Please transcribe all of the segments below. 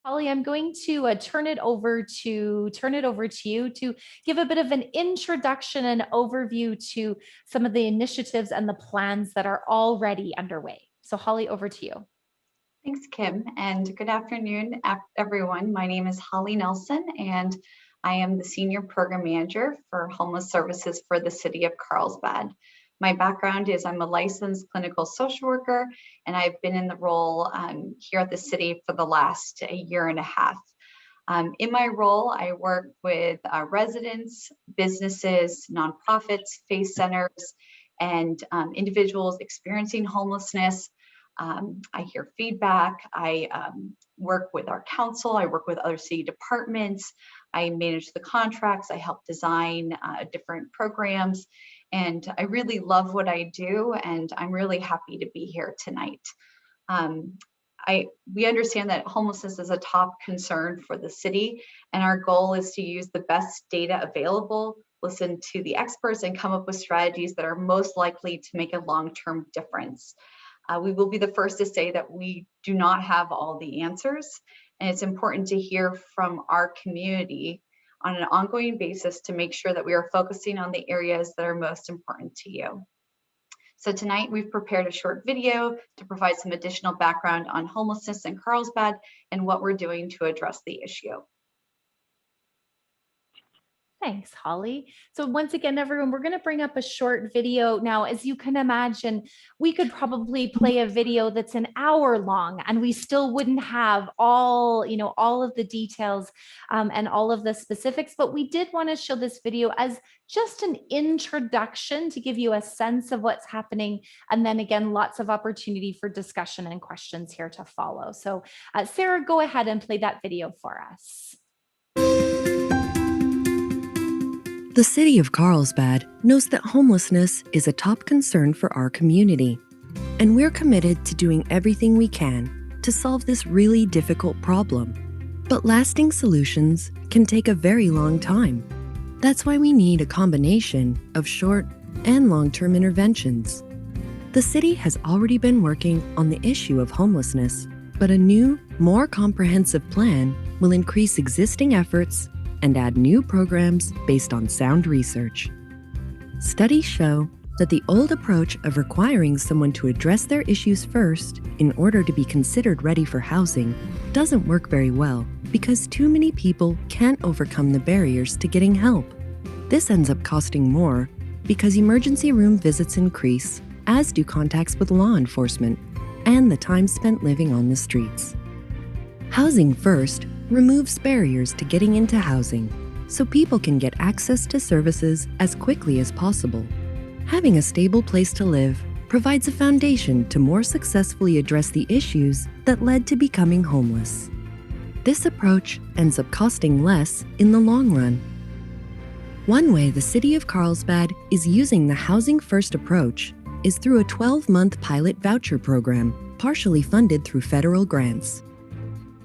Holly, I'm going to turn it over to you to give a bit of an introduction and overview to some of the initiatives and the plans that are already underway. So, Holly, over to you. Thanks, Kim, and good afternoon, everyone. My name is Holly Nelson, and I am the Senior Program Manager for Homeless Services for the City of Carlsbad. My background is I'm a licensed clinical social worker, and I've been in the role here at the city for the last year and a half. In my role, I work with residents, businesses, nonprofits, faith centers, and individuals experiencing homelessness. I hear feedback. I work with our council. I work with other city departments. I manage the contracts. I help design different programs. And I really love what I do. And I'm really happy to be here tonight. We understand that homelessness is a top concern for the city. And our goal is to use the best data available, listen to the experts, and come up with strategies that are most likely to make a long-term difference. We will be the first to say that we do not have all the answers, and it's important to hear from our community on an ongoing basis to make sure that we are focusing on the areas that are most important to you. So tonight we've prepared a short video to provide some additional background on homelessness in Carlsbad and what we're doing to address the issue. Thanks, Holly. So once again, everyone, we're going to bring up a short video. Now, as you can imagine, we could probably play a video that's an hour long and we still wouldn't have all of the details and all of the specifics, but we did want to show this video as just an introduction to give you a sense of what's happening. And then again, lots of opportunity for discussion and questions here to follow. So Sarah, go ahead and play that video for us. The City of Carlsbad knows that homelessness is a top concern for our community, and we're committed to doing everything we can to solve this really difficult problem. But lasting solutions can take a very long time. That's why we need a combination of short and long-term interventions. The city has already been working on the issue of homelessness, but a new, more comprehensive plan will increase existing efforts and add new programs based on sound research. Studies show that the old approach of requiring someone to address their issues first in order to be considered ready for housing doesn't work very well because too many people can't overcome the barriers to getting help. This ends up costing more because emergency room visits increase, as do contacts with law enforcement and the time spent living on the streets. Housing first removes barriers to getting into housing so people can get access to services as quickly as possible. Having a stable place to live provides a foundation to more successfully address the issues that led to becoming homeless. This approach ends up costing less in the long run. One way the City of Carlsbad is using the Housing First approach is through a 12-month pilot voucher program, partially funded through federal grants.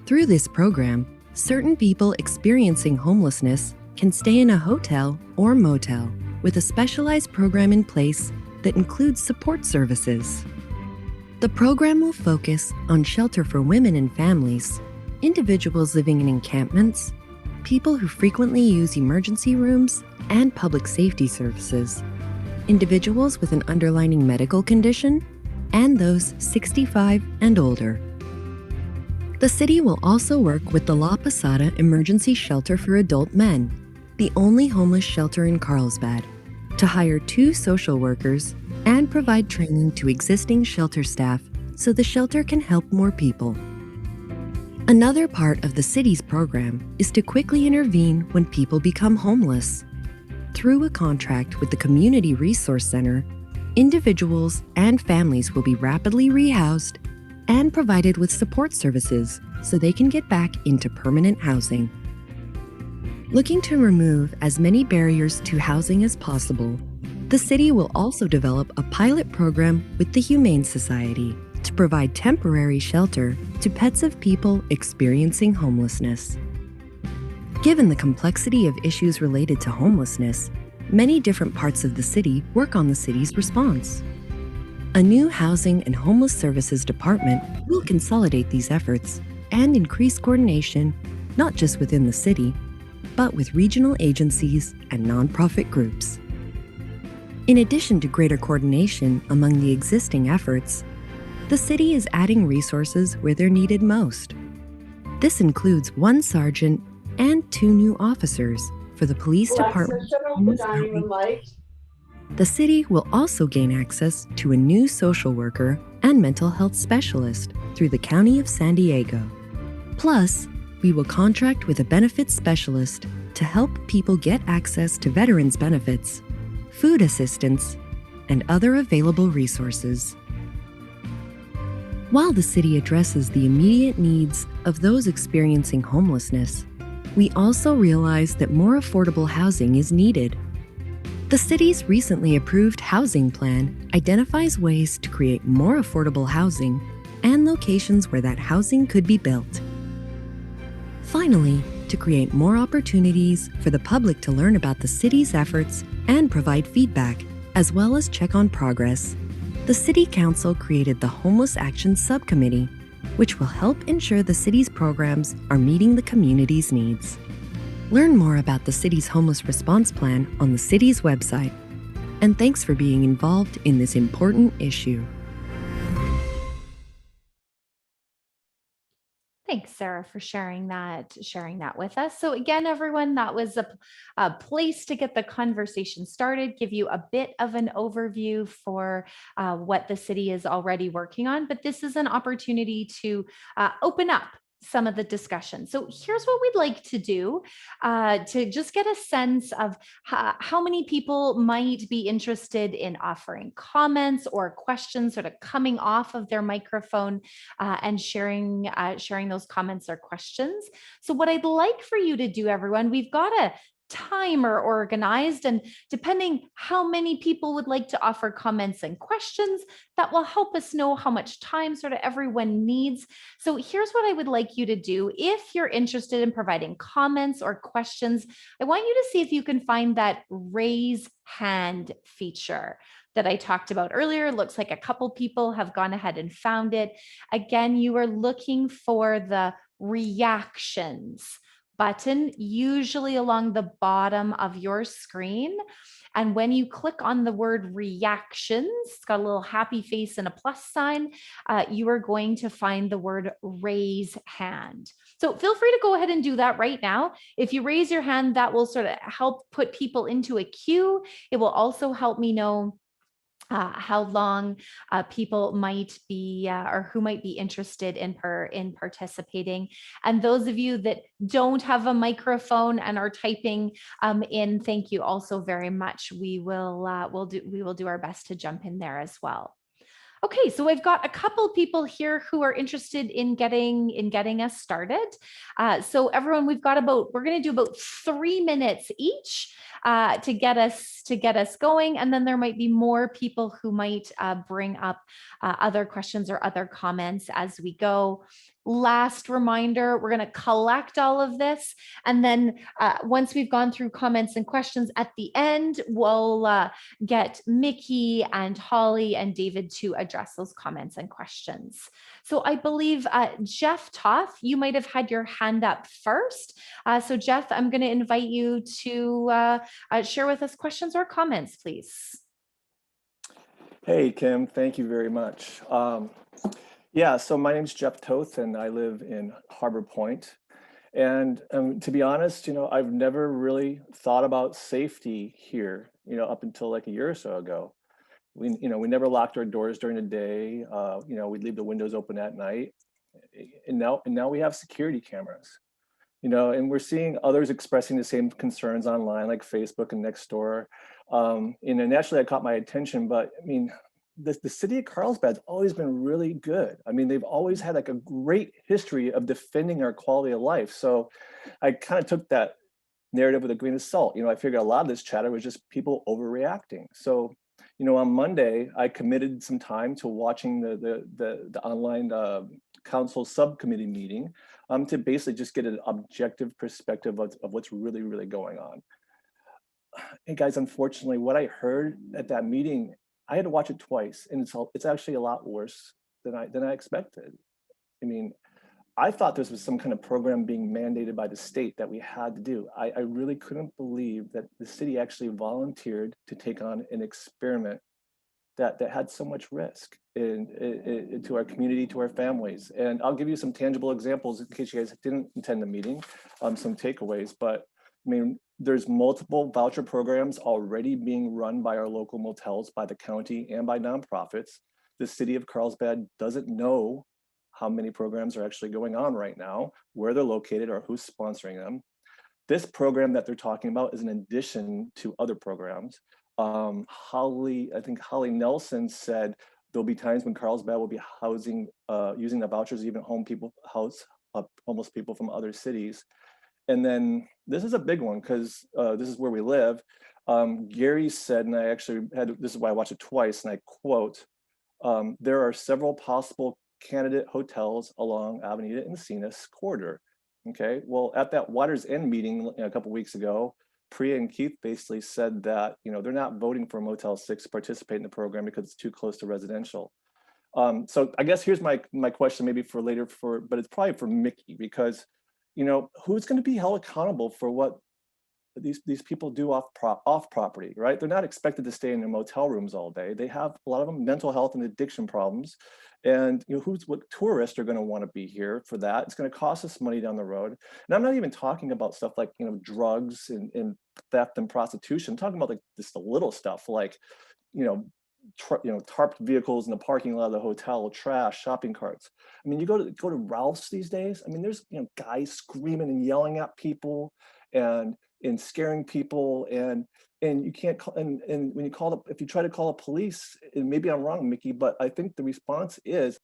Through this program, certain people experiencing homelessness can stay in a hotel or motel with a specialized program in place that includes support services. The program will focus on shelter for women and families, individuals living in encampments, people who frequently use emergency rooms and public safety services, individuals with an underlying medical condition, and those 65 and older. The city will also work with the La Posada Emergency Shelter for Adult Men, the only homeless shelter in Carlsbad, to hire 2 social workers and provide training to existing shelter staff so the shelter can help more people. Another part of the city's program is to quickly intervene when people become homeless. Through a contract with the Community Resource Center, individuals and families will be rapidly rehoused and provided with support services so they can get back into permanent housing. Looking to remove as many barriers to housing as possible, the city will also develop a pilot program with the Humane Society to provide temporary shelter to pets of people experiencing homelessness. Given the complexity of issues related to homelessness, many different parts of the city work on the city's response. A new Housing and Homeless Services Department will consolidate these efforts and increase coordination, not just within the city, but with regional agencies and nonprofit groups. In addition to greater coordination among the existing efforts, the city is adding resources where they're needed most. This includes 1 sergeant and 2 new officers for the police department's homeless outreach. The city will also gain access to a new social worker and mental health specialist through the County of San Diego. Plus, we will contract with a benefits specialist to help people get access to veterans benefits, food assistance, and other available resources. While the city addresses the immediate needs of those experiencing homelessness, we also realize that more affordable housing is needed. The city's recently approved housing plan identifies ways to create more affordable housing and locations where that housing could be built. Finally, to create more opportunities for the public to learn about the city's efforts and provide feedback, as well as check on progress, the City Council created the Homeless Action Subcommittee, which will help ensure the city's programs are meeting the community's needs. Learn more about the city's homeless response plan on the city's website. And thanks for being involved in this important issue. Thanks, Sarah, for sharing that with us. So again, everyone, that was a place to get the conversation started, give you a bit of an overview for what the city is already working on, but this is an opportunity to open up some of the discussion. So here's what we'd like to do to just get a sense of how many people might be interested in offering comments or questions, sort of coming off of their microphone and sharing those comments or questions. So what I'd like for you to do, everyone, we've got a timer organized, and depending how many people would like to offer comments and questions, that will help us know how much time sort of everyone needs. So here's what I would like you to do. If you're interested in providing comments or questions, I want you to see if you can find that raise hand feature that I talked about earlier. It looks like a couple people have gone ahead and found it. Again, you are looking for the reactions button, usually along the bottom of your screen. And when you click on the word reactions, it's got a little happy face and a plus sign, you are going to find the word raise hand. So feel free to go ahead and do that right now. If you raise your hand, that will sort of help put people into a queue. It will also help me know how long people might be or who might be interested in participating. And those of you that don't have a microphone and are typing in, thank you also very much. We will do our best to jump in there as well. Okay, so we've got a couple people here who are interested in getting us started. So everyone, we're going to do about 3 minutes each to get us going, and then there might be more people who might bring up other questions or other comments as we go. Last reminder, we're going to collect all of this, and then once we've gone through comments and questions at the end, we'll get Mickey and Holly and David to address those comments and questions. So I believe Jeff Toth, you might have had your hand up first. So Jeff, I'm going to invite you to share with us questions or comments, please. Hey, Kim, thank you very much. Yeah, so my name's Jeff Toth and I live in Harbor Point. And to be honest, I've never really thought about safety here, up until like a year or so ago. We never locked our doors during the day. We'd leave the windows open at night. And now we have security cameras, and we're seeing others expressing the same concerns online, like Facebook and Nextdoor. Naturally, that caught my attention, but I mean, the city of Carlsbad's always been really good. I mean, they've always had like a great history of defending our quality of life. So I kind of took that narrative with a grain of salt. I figured a lot of this chatter was just people overreacting. So, on Monday, I committed some time to watching the online council subcommittee meeting to basically just get an objective perspective of what's really, really going on. Hey guys, unfortunately, what I heard at that meeting, I had to watch it twice, and it's actually a lot worse than I expected. I mean, I thought this was some kind of program being mandated by the state that we had to do. I really couldn't believe that the city actually volunteered to take on an experiment that had so much risk to our community, to our families. And I'll give you some tangible examples in case you guys didn't attend the meeting, some takeaways. But I mean, there's multiple voucher programs already being run by our local motels, by the county, and by nonprofits. The city of Carlsbad doesn't know how many programs are actually going on right now, where they're located, or who's sponsoring them. This program that they're talking about is an addition to other programs. I think Holly Nelson said there'll be times when Carlsbad will be housing, using the vouchers, even house homeless people from other cities. And then this is a big one because this is where we live. Gary said, and I actually this is why I watched it twice, and I quote, there are several possible candidate hotels along Avenida Encinas corridor. Okay, well, at that Waters End meeting a couple weeks ago, Priya and Keith basically said that, they're not voting for Motel 6 to participate in the program because it's too close to residential. So I guess here's my question, maybe for later, but it's probably for Mickey, because, who's going to be held accountable for what these people do off property, right? They're not expected to stay in their motel rooms all day. They have, a lot of them, mental health and addiction problems. And what tourists are going to want to be here for that? It's going to cost us money down the road. And I'm not even talking about stuff like drugs and theft and prostitution. I'm talking about like just the little stuff like tarped vehicles in the parking lot of the hotel, trash, shopping carts. I mean, you go to Ralph's these days. I mean, there's guys screaming and yelling at people and scaring people, and you can't call, and when you call if you try to call the police, and maybe I'm wrong, Mickey, but I think the response is.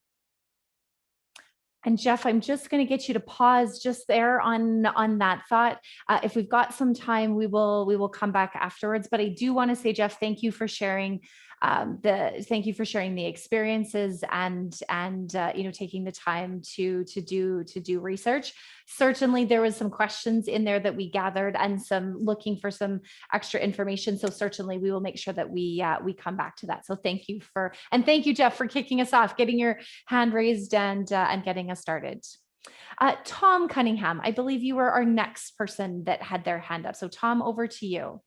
And Jeff, I'm just going to get you to pause just there on that thought. If we've got some time, we will come back afterwards. But I do want to say, Jeff, thank you for sharing the experiences and taking the time to do research. Certainly, there was some questions in there that we gathered and some looking for some extra information. So certainly, we will make sure that we come back to that. So thank you Jeff, for kicking us off, getting your hand raised and getting us started. Tom Cunningham, I believe you were our next person that had their hand up. So Tom, over to you.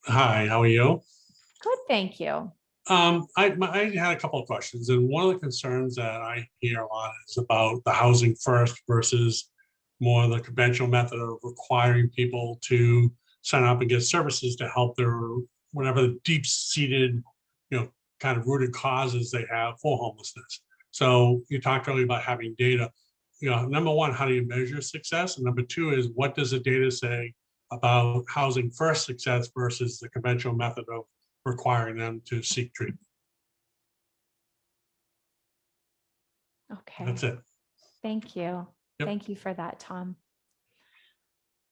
Hi, how are you? Good, thank you. I had a couple of questions, and one of the concerns that I hear a lot is about the housing first versus more the conventional method of requiring people to sign up and get services to help their whatever the deep-seated, kind of rooted causes they have for homelessness. So you talked earlier about having data. Number one, how do you measure success? And number two is, what does the data say about housing first success versus the conventional method of requiring them to seek treatment? Okay. That's it. Thank you. Yep. Thank you for that, Tom.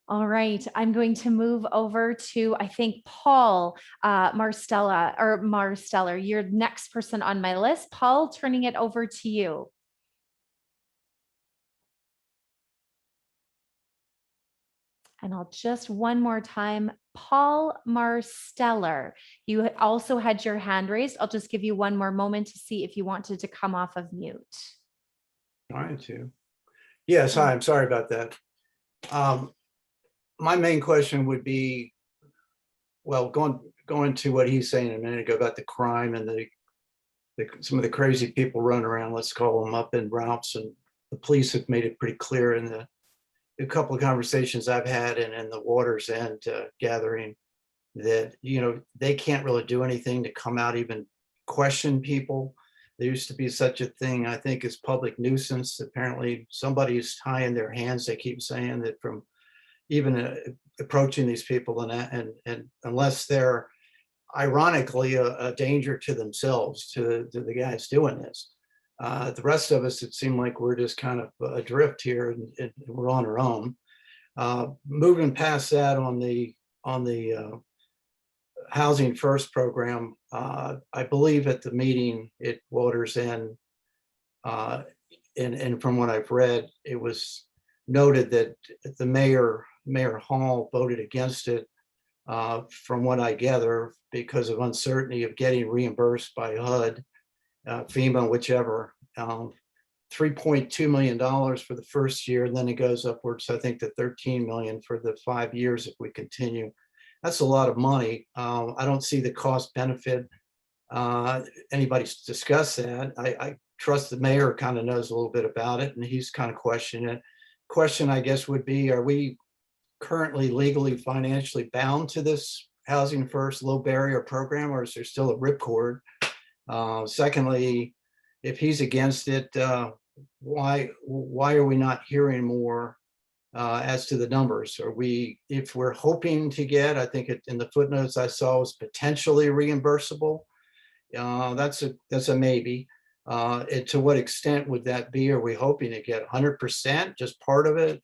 All right, I'm going to move over to, I think, Paul Marsteller. You're the next person on my list. Paul, turning it over to you. And I'll just one more time, Paul Marsteller. You also had your hand raised. I'll just give you one more moment to see if you wanted to come off of mute. Trying to. Yes, hi, I'm sorry about that. My main question would be, well, going to what he's saying a minute ago about the crime and some of the crazy people running around, let's call them, up in Ralph's, and the police have made it pretty clear in a couple of conversations I've had and in the Waters End gathering that, they can't really do anything to come out, even question people. There used to be such a thing, I think, as public nuisance. Apparently somebody is tying their hands, they keep saying, that from even approaching these people, and unless they're ironically a danger to themselves, to the guys doing this. The rest of us, it seemed like we're just kind of adrift here, and we're on our own. Moving past that, on the Housing First program, I believe at the meeting at Waters End, and from what I've read, it was noted that the Mayor Hall voted against it, from what I gather, because of uncertainty of getting reimbursed by HUD, FEMA, whichever. $3.2 million for the first year, and then it goes upwards, I think, to 13 million for the 5 years if we continue. That's a lot of money. I don't see the cost benefit. Anybody's discussed that. I trust the mayor kind of knows a little bit about it, and he's kind of questioning it. Question, I guess, would be, are we currently legally financially bound to this Housing First low barrier program, or is there still a ripcord? Secondly, if he's against it, why are we not hearing more as to the numbers? Are we, if we're hoping to get, I think in the footnotes I saw was potentially reimbursable. That's a maybe. And to what extent would that be? Are we hoping to get 100%, just part of it?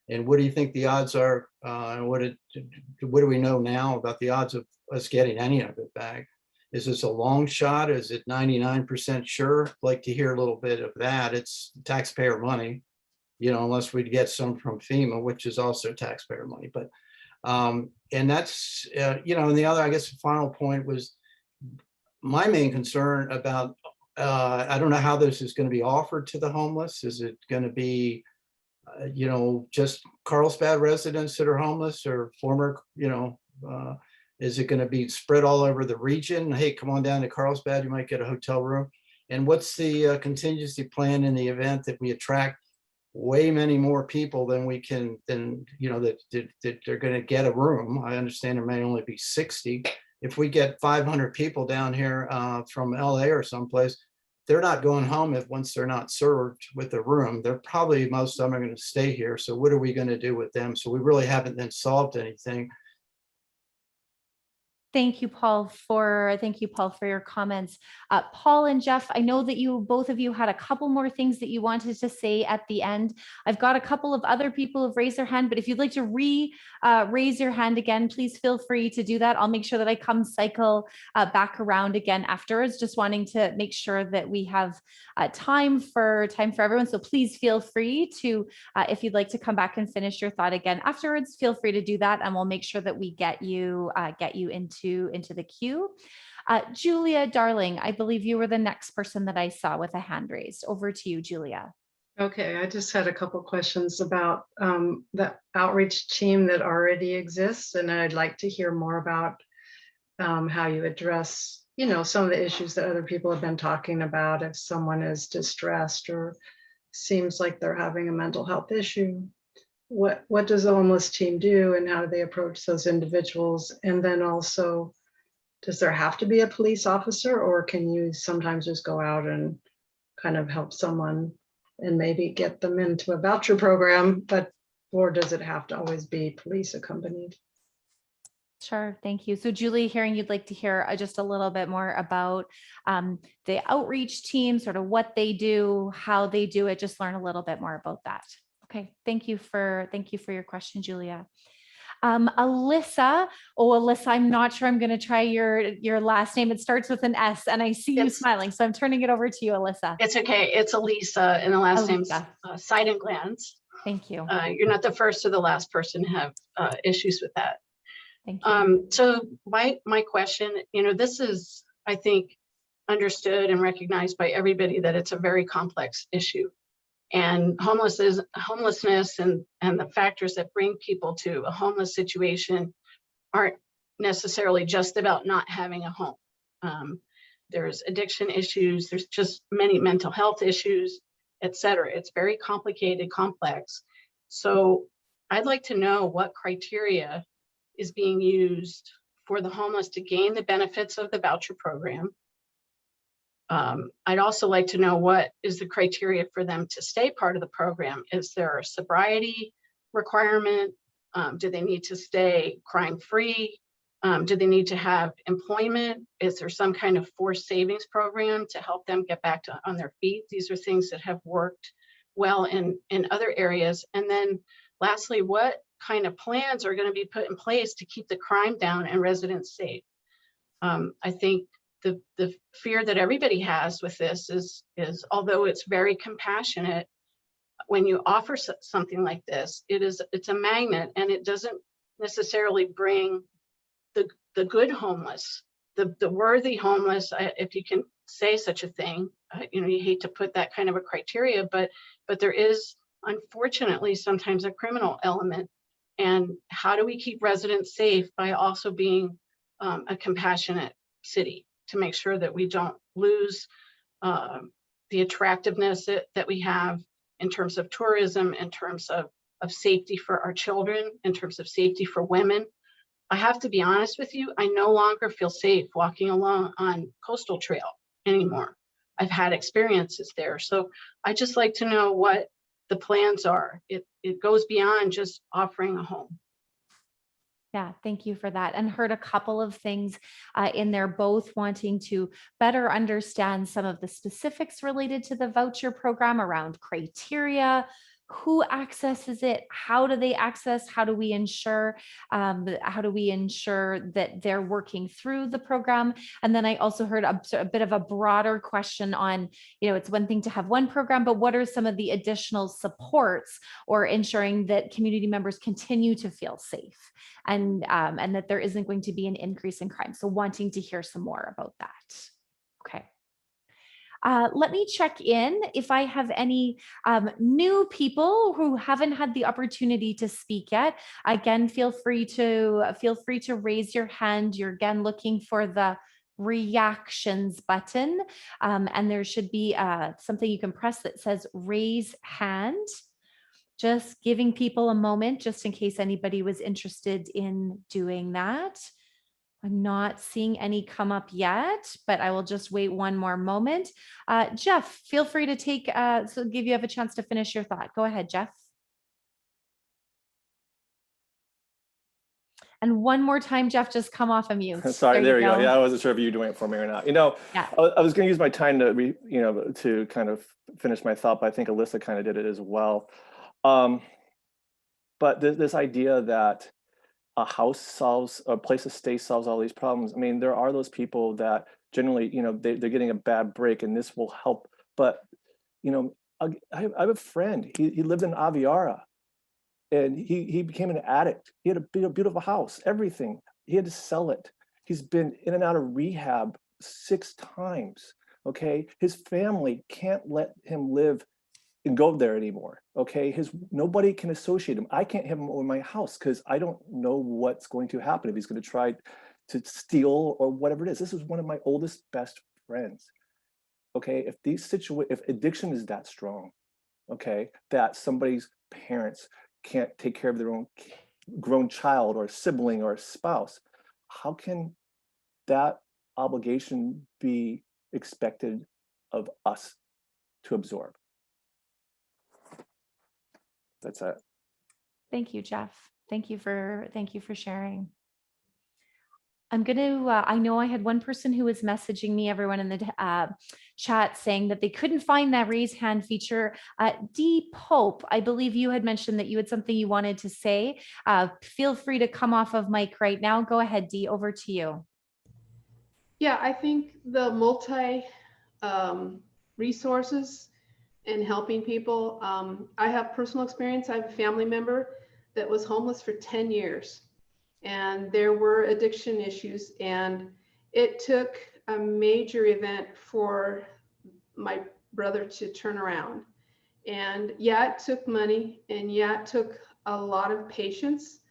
And what do you think the odds are? And what do we know now about the odds of us getting any of it back? Is this a long shot? Is it 99% sure? I'd like to hear a little bit of that. It's taxpayer money, you know, unless we'd get some from FEMA, which is also taxpayer money. But and that's you know, and the other, I guess, the final point was my main concern about. I don't know how this is going to be offered to the homeless. Is it going to be, you know, just Carlsbad residents that are homeless, or former, you know, is it going to be spread all over the region? Hey, come on down to Carlsbad, you might get a hotel room. And what's the contingency plan in the event that we attract way many more people than we can, than, you know, that they're going to get a room? I understand there may only be 60. If we get 500 people down here from LA or someplace, they're not going home if once they're not served with a room. They're probably, most of them are going to stay here. So what are we going to do with them? So we really haven't then solved anything. Thank you, Paul, for your comments. Paul and Jeff, I know that both of you had a couple more things that you wanted to say at the end. I've got a couple of other people who've raised their hand, but if you'd like to raise your hand again, please feel free to do that. I'll make sure that I come cycle back around again afterwards, just wanting to make sure that we have time for everyone. So please feel free to, if you'd like to come back and finish your thought again afterwards, feel free to do that, and we'll make sure that we get you into the queue. Julia, darling, I believe you were the next person that I saw with a hand raised. Over to you, Julia. Okay, I just had a couple questions about the outreach team that already exists, and I'd like to hear more about how you address, you know, some of the issues that other people have been talking about. If someone is distressed or seems like they're having a mental health issue, what does the homeless team do, and how do they approach those individuals? And then also, does there have to be a police officer, or can you sometimes just go out and kind of help someone and maybe get them into a voucher program, or does it have to always be police accompanied? Sure, thank you. So Julie, hearing you'd like to hear just a little bit more about the outreach team, sort of what they do, how they do it, just learn a little bit more about that. Okay, thank you for your question, Julia. Alyssa, Alyssa, I'm not sure I'm going to try your last name. It starts with an S, and I see you smiling, so I'm turning it over to you, Alyssa. It's okay. It's Elisa, and the last name's Elisa. Side and Glands. Thank you. You're not the first or the last person to have issues with that. Thank you. So my question, you know, this is, I think, understood and recognized by everybody that it's a very complex issue. And homelessness and the factors that bring people to a homeless situation aren't necessarily just about not having a home. There's addiction issues, there's just many mental health issues, etc. It's very complicated, complex. So I'd like to know what criteria is being used for the homeless to gain the benefits of the voucher program. I'd also like to know what is the criteria for them to stay part of the program. Is there a sobriety requirement? Do they need to stay crime-free? Do they need to have employment? Is there some kind of forced savings program to help them get back on their feet? These are things that have worked well in other areas. And then lastly, what kind of plans are going to be put in place to keep the crime down and residents safe? I think the fear that everybody has with this is although it's very compassionate, when you offer something like this, it's a magnet, and it doesn't necessarily bring the good homeless, the worthy homeless. If you can say such a thing. You hate to put that kind of a criteria, but there is unfortunately sometimes a criminal element. And how do we keep residents safe by also being a compassionate city to make sure that we don't lose the attractiveness that we have in terms of tourism, in terms of safety for our children, in terms of safety for women. I have to be honest with you, I no longer feel safe walking along on Coastal Trail anymore. I've had experiences there. So I just like to know what the plans are. It goes beyond just offering a home. Yeah, thank you for that. And heard a couple of things in there, both wanting to better understand some of the specifics related to the voucher program around criteria, who accesses it, how do they access, how do we ensure that they're working through the program. And then I also heard a bit of a broader question on, it's one thing to have one program, but what are some of the additional supports or ensuring that community members continue to feel safe and that there isn't going to be an increase in crime. So wanting to hear some more about that. Okay. Let me check in if I have any new people who haven't had the opportunity to speak yet. Again, feel free to raise your hand. You're again looking for the reactions button, and there should be something you can press that says raise hand. Just giving people a moment just in case anybody was interested in doing that. I'm not seeing any come up yet, but I will just wait one more moment. Jeff, feel free to take, so give you have a chance to finish your thought. Go ahead, Jeff. And one more time, Jeff, just come off of mute. Sorry, there you go. Yeah, I wasn't sure if you were doing it for me or not. Yeah. I was going to use my time to, to kind of finish my thought, but I think Alyssa kind of did it as well. But this idea that a place of stay solves all these problems. I mean, there are those people that generally, they're getting a bad break, and this will help. But, I have a friend. He lived in Aviara, and he became an addict. He had a beautiful house, everything. He had to sell it. He's been in and out of rehab 6 times. Okay, his family can't let him live and go there anymore. Okay, nobody can associate him. I can't have him over my house because I don't know what's going to happen if he's going to try to steal or whatever it is. This is one of my oldest best friends. Okay, if addiction is that strong, okay, that somebody's parents can't take care of their own grown child or sibling or spouse, how can that obligation be expected of us to absorb? That's it. Thank you, Jeff. Thank you for sharing. I'm going to, I know I had one person who was messaging me, everyone in the chat, saying that they couldn't find that raise hand feature. D Pope, I believe you had mentioned that you had something you wanted to say. Feel free to come off of mic right now. Go ahead, D, over to you. Yeah, I think the multi resources in helping people. I have personal experience. I have a family member that was homeless for 10 years. And there were addiction issues, and it took a major event for my brother to turn around. And yeah, it took money, and yeah, it took a lot of patience,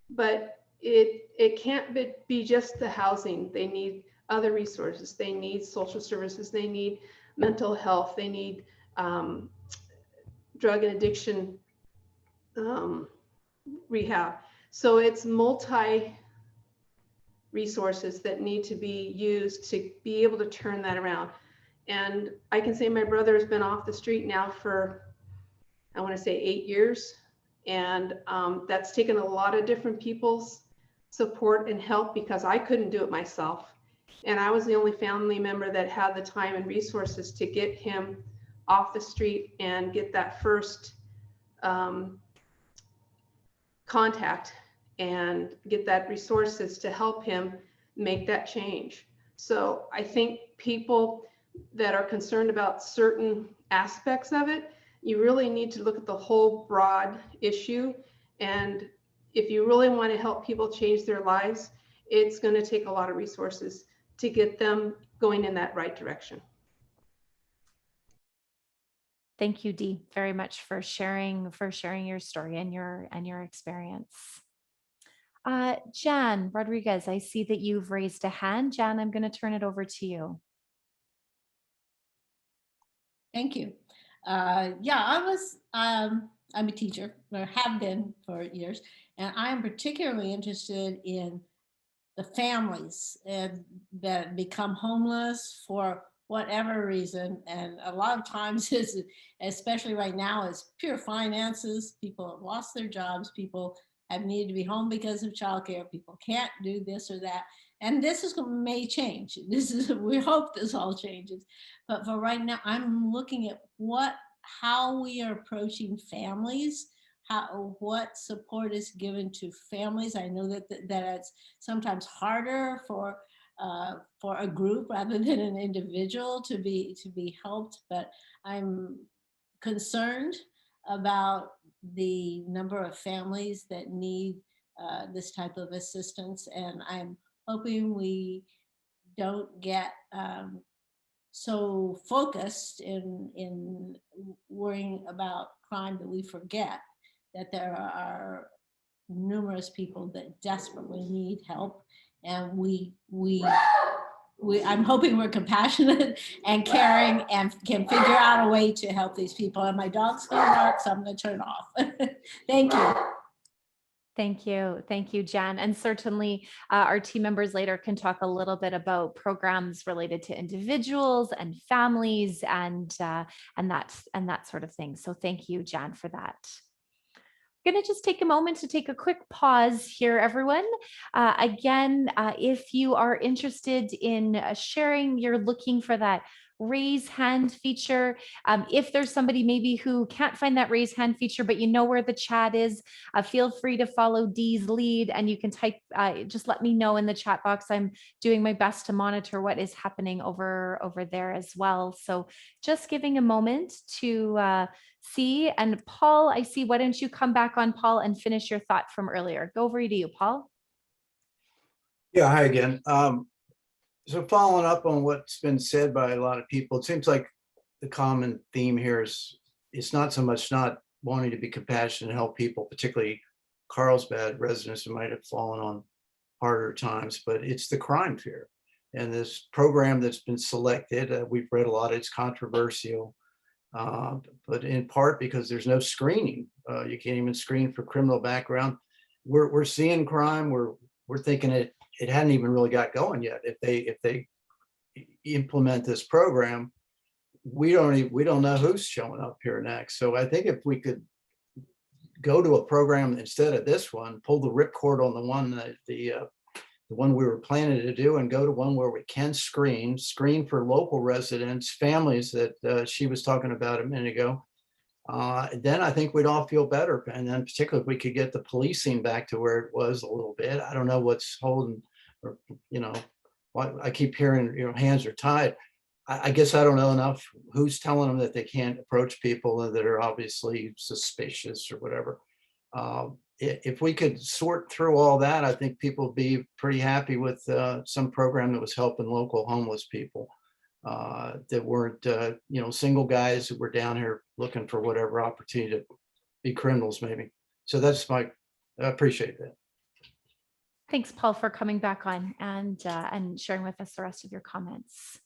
but it can't be just the housing. They need other resources. They need social services. They need mental health. They need drug and addiction rehab. So it's multi resources that need to be used to be able to turn that around. And I can say my brother has been off the street now for, I want to say 8 years. And that's taken a lot of different people's support and help, because I couldn't do it myself. And I was the only family member that had the time and resources to get him off the street and get that first contact and get that resources to help him make that change. So I think people that are concerned about certain aspects of it, you really need to look at the whole broad issue. And if you really want to help people change their lives, it's going to take a lot of resources to get them going in that right direction. Thank you, Dee, very much for sharing your story and your experience. Jan Rodriguez, I see that you've raised a hand. Jan, I'm going to turn it over to you. Thank you. I'm a teacher, or have been for years, and I'm particularly interested in the families that become homeless for whatever reason. And a lot of times, especially right now, is pure finances. People have lost their jobs. People have needed to be home because of childcare. People can't do this or that. And may change. We hope this all changes. But for right now, I'm looking at how we are approaching families, what support is given to families. I know that it's sometimes harder for a group rather than an individual to be helped, but I'm concerned about the number of families that need this type of assistance, and I'm hoping we don't get so focused in worrying about crime that we forget that there are numerous people that desperately need help, and I'm hoping we're compassionate and caring and can figure out a way to help these people. And my dog's going to bark, so I'm going to turn off. Thank you. Thank you, Jan. And certainly our team members later can talk a little bit about programs related to individuals and families and that sort of thing. So thank you, Jan, for that. I'm going to just take a moment to take a quick pause here, everyone. Again, if you are interested in sharing, you're looking for that raise hand feature. If there's somebody maybe who can't find that raise hand feature, but you know where the chat is, feel free to follow Dee's lead, and you can type, just let me know in the chat box. I'm doing my best to monitor what is happening over there as well. So just giving a moment to see. And Paul, I see, why don't you come back on, Paul, and finish your thought from earlier. Go over to you, Paul. Yeah, hi again. So following up on what's been said by a lot of people, it seems like the common theme here is it's not so much not wanting to be compassionate and help people, particularly Carlsbad residents who might have fallen on harder times, but it's the crime fear. And this program that's been selected, we've read a lot, it's controversial, but in part because there's no screening. You can't even screen for criminal background. We're seeing crime, we're thinking it hadn't even really got going yet. If they implement this program, we don't know who's showing up here next. So I think if we could go to a program instead of this one, pull the ripcord on the one that the one we were planning to do, and go to one where we can screen for local residents, families that she was talking about a minute ago. Then I think we'd all feel better. And then particularly if we could get the policing back to where it was a little bit. I don't know what's holding, or, I keep hearing, hands are tied. I guess I don't know enough who's telling them that they can't approach people that are obviously suspicious or whatever. If we could sort through all that, I think people would be pretty happy with some program that was helping local homeless people that weren't, single guys who were down here looking for whatever opportunity to be criminals, maybe. So that's I appreciate that. Thanks, Paul, for coming back on and sharing with us the rest of your comments.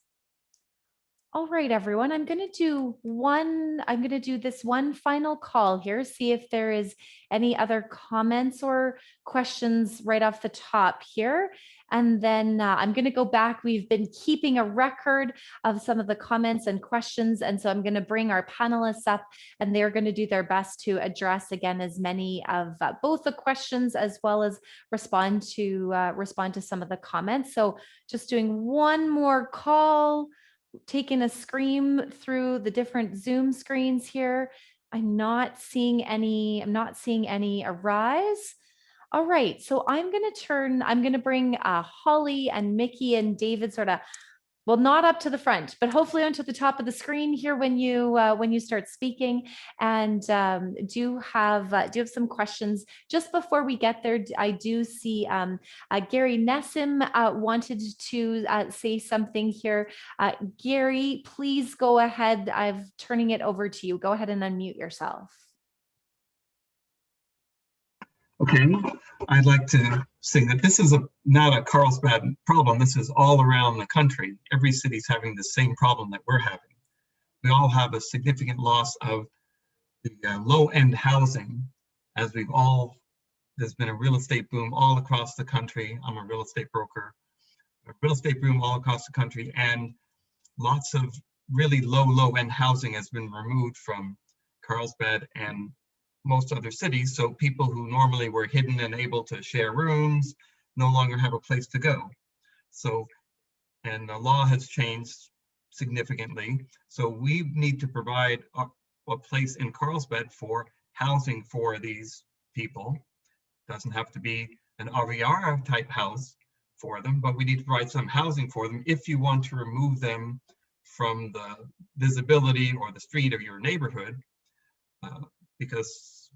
All right, everyone, I'm going to do this one final call here, see if there is any other comments or questions right off the top here. And then I'm going to go back. We've been keeping a record of some of the comments and questions. And so I'm going to bring our panelists up, and they're going to do their best to address, again, as many of both the questions as well as respond to some of the comments. So just doing one more call, taking a scream through the different Zoom screens here. I'm not seeing any arise. All right, so I'm going to bring Holly and Mickey and David sort of Well, not up to the front, but hopefully onto the top of the screen here when you start speaking. And do have some questions just before we get there. I do see Gary Nessim wanted to say something here. Gary, please go ahead. I'm turning it over to you. Go ahead and unmute yourself. Okay, I'd like to say that this is not a Carlsbad problem. This is all around the country. Every city's having the same problem that we're having. We all have a significant loss of the low-end housing, as there's been a real estate boom all across the country. I'm a real estate broker. A real estate boom all across the country, and lots of really low-end housing has been removed from Carlsbad and most other cities. So people who normally were hidden and able to share rooms no longer have a place to go. So, and the law has changed significantly. So we need to provide a place in Carlsbad for housing for these people. Doesn't have to be an RVR type house for them, but we need to provide some housing for them if you want to remove them from the visibility or the street of your neighborhood. Because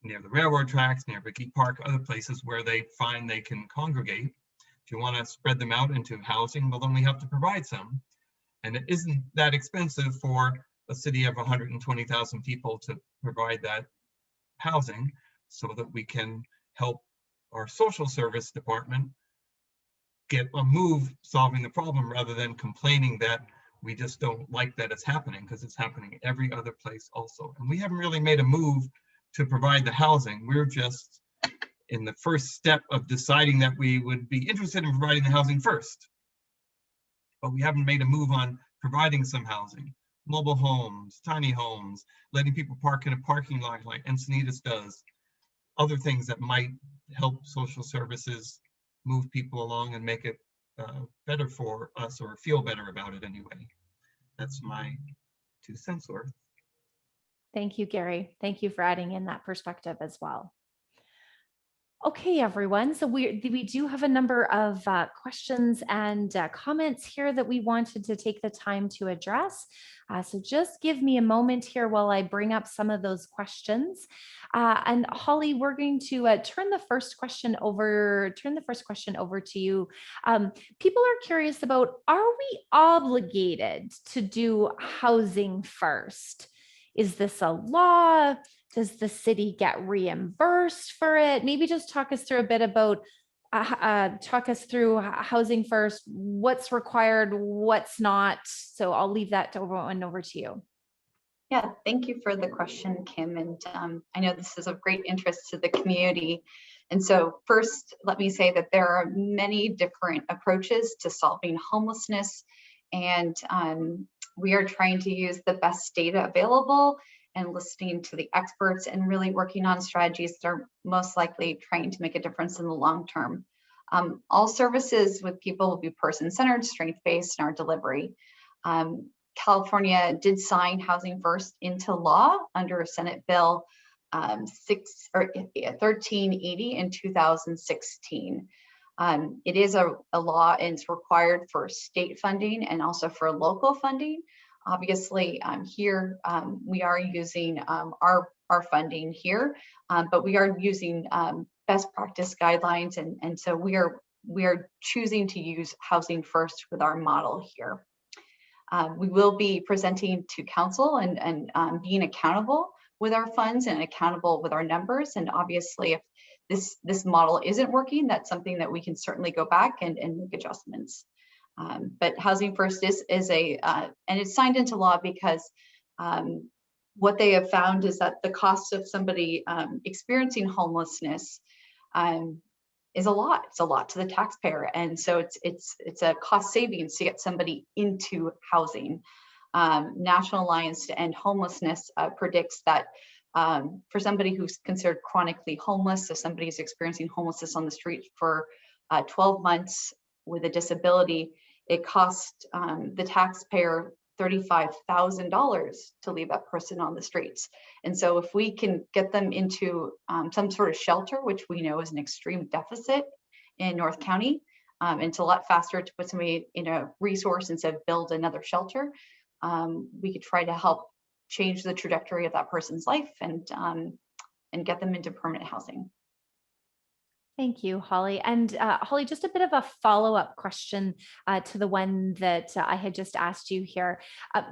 near the railroad tracks, near Vicky Park, other places where they find they can congregate. If you want to spread them out into housing, well, then we have to provide some. And it isn't that expensive for a city of 120,000 people to provide that housing, so that we can help our social service department get a move solving the problem, rather than complaining that we just don't like that it's happening, because it's happening every other place also. And we haven't really made a move to provide the housing. We're just in the first step of deciding that we would be interested in providing the housing first. But we haven't made a move on providing some housing. Mobile homes, tiny homes, letting people park in a parking lot like Encinitas does. Other things that might help social services move people along and make it better for us, or feel better about it anyway. That's my 2 cents worth. Thank you, Gary. Thank you for adding in that perspective as well. Okay, everyone. So we do have a number of questions and comments here that we wanted to take the time to address. So just give me a moment here while I bring up some of those questions. And Holly, we're going to turn the first question over to you. People are curious about, are we obligated to do housing first? Is this a law? Does the city get reimbursed for it? Maybe just talk us through a bit about, talk us through housing first, what's required, what's not. So I'll leave that over to you. Yeah, thank you for the question, Kim. And I know this is of great interest to the community. And so first, let me say that there are many different approaches to solving homelessness. And we are trying to use the best data available and listening to the experts and really working on strategies that are most likely trying to make a difference in the long term. All services with people will be person-centered, strength-based in our delivery. California did sign Housing First into law under Senate Bill 1380 in 2016. It is a law, and it's required for state funding and also for local funding. Obviously, here we are using our funding here, but we are using best practice guidelines, and so we are choosing to use Housing First with our model here. We will be presenting to council and being accountable with our funds and accountable with our numbers. And obviously, if this model isn't working, that's something that we can certainly go back and make adjustments. But Housing First is and it's signed into law because what they have found is that the cost of somebody experiencing homelessness is a lot. It's a lot to the taxpayer, and so it's a cost savings to get somebody into housing. National Alliance to End Homelessness predicts that for somebody who's considered chronically homeless, so somebody who's experiencing homelessness on the street for 12 months with a disability, it costs the taxpayer $35,000 to leave that person on the streets. And so if we can get them into some sort of shelter, which we know is an extreme deficit in North County, And it's a lot faster to put somebody in a resource instead of build another shelter. We could try to help change the trajectory of that person's life and get them into permanent housing. Thank you, Holly. And Holly, just a bit of a follow-up question to the one that I had just asked you here.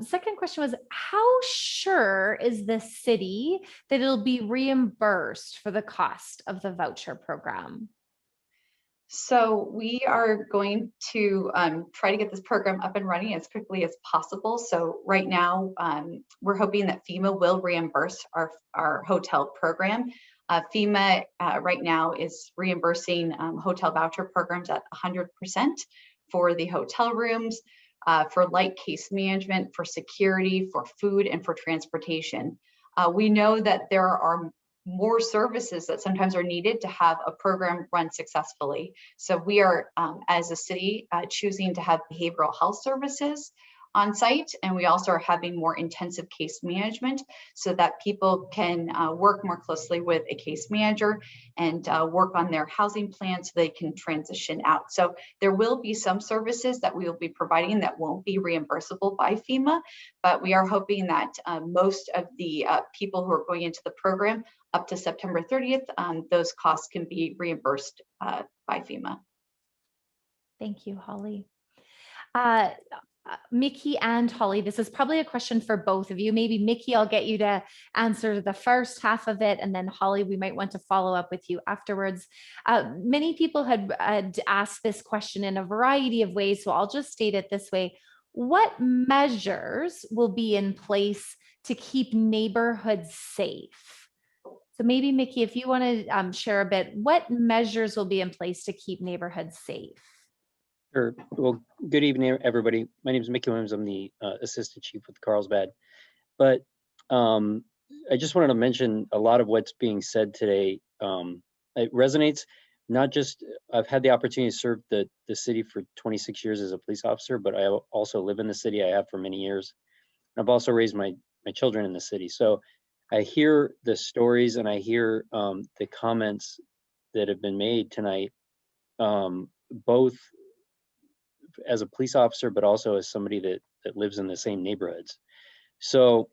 Second question was, how sure is the city that it'll be reimbursed for the cost of the voucher program? So we are going to try to get this program up and running as quickly as possible. So right now, we're hoping that FEMA will reimburse our hotel program. FEMA right now is reimbursing hotel voucher programs at 100% for the hotel rooms, for light case management, for security, for food, and for transportation. We know that there are more services that sometimes are needed to have a program run successfully. So we are, as a city, choosing to have behavioral health services on site, and we also are having more intensive case management so that people can work more closely with a case manager and work on their housing plan so they can transition out. So there will be some services that we will be providing that won't be reimbursable by FEMA, but we are hoping that most of the people who are going into the program up to September 30th, those costs can be reimbursed by FEMA. Thank you, Holly. Mickey and Holly, this is probably a question for both of you. Maybe Mickey, I'll get you to answer the first half of it, and then Holly, we might want to follow up with you afterwards. Many people had asked this question in a variety of ways, so I'll just state it this way. What measures will be in place to keep neighborhoods safe? So maybe Mickey, if you want to share a bit, what measures will be in place to keep neighborhoods safe? Sure. Well, good evening, everybody. My name is Mickey Williams. I'm the Assistant Chief with Carlsbad. But I just wanted to mention a lot of what's being said today. It resonates, not just, I've had the opportunity to serve the city for 26 years as a police officer, but I also live in the city. I have for many years. I've also raised my children in the city. So I hear the stories and I hear the comments that have been made tonight, both as a police officer, but also as somebody that lives in the same neighborhoods. So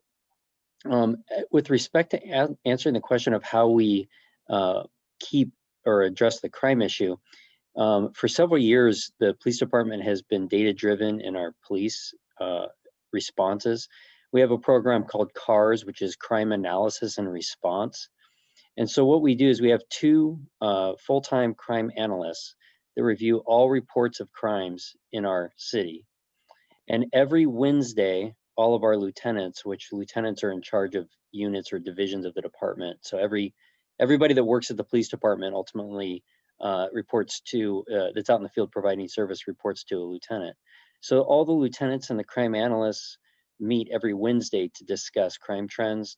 with respect to answering the question of how we keep or address the crime issue, for several years, the police department has been data-driven in our police responses. We have a program called CARS, which is Crime Analysis and Response. And so what we do is we have two full-time crime analysts that review all reports of crimes in our city. And every Wednesday, all of our lieutenants, which lieutenants are in charge of units or divisions of the department. So everybody that works at the police department ultimately reports to, that's out in the field providing service, reports to a lieutenant. So all the lieutenants and the crime analysts meet every Wednesday to discuss crime trends,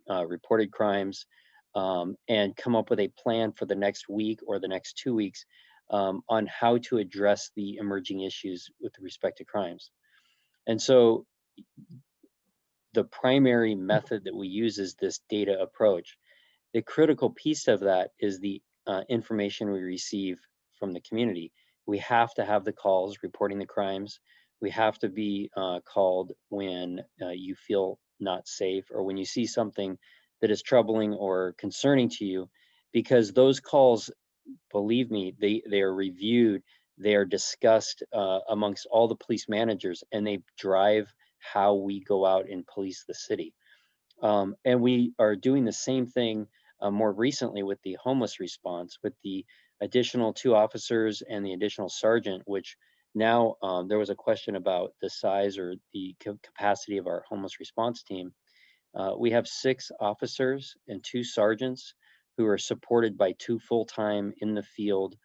reported crimes, and come up with a plan for the next week or the next 2 weeks on how to address the emerging issues with respect to crimes. And so the primary method that we use is this data approach. The critical piece of that is the information we receive from the community. We have to have the calls reporting the crimes. We have to be called when you feel not safe or when you see something that is troubling or concerning to you, because those calls, believe me, they are reviewed, they are discussed amongst all the police managers, and they drive how we go out and police the city. And we are doing the same thing more recently with the homeless response, with the additional 2 officers and the additional sergeant, which now there was a question about the size or the capacity of our homeless response team. We have 6 officers and 2 sergeants who are supported by 2 full-time in the field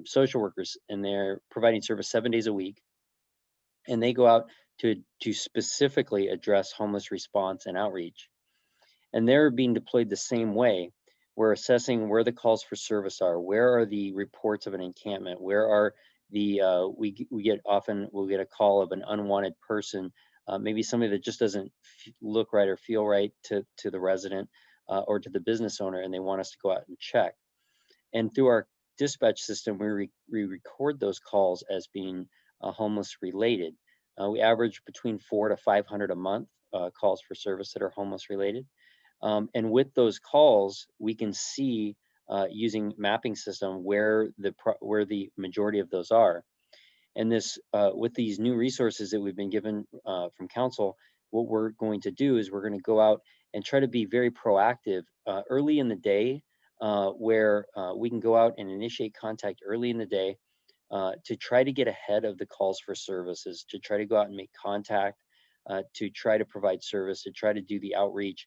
social workers, and they're providing service 7 days a week. And they go out to specifically address homeless response and outreach. And they're being deployed the same way. We're assessing where the calls for service are, where are the reports of an encampment, where are the, we'll get a call of an unwanted person, maybe somebody that just doesn't look right or feel right to the resident or to the business owner, and they want us to go out and check. And through our dispatch system, we record those calls as being homeless related. We average between 400 to 500 a month calls for service that are homeless related. And with those calls, we can see using mapping system where the majority of those are. And this, with these new resources that we've been given from council, what we're going to do is we're going to go out and try to be very proactive early in the day, where we can go out and initiate contact early in the day to try to get ahead of the calls for services, to try to go out and make contact, to try to provide service, to try to do the outreach,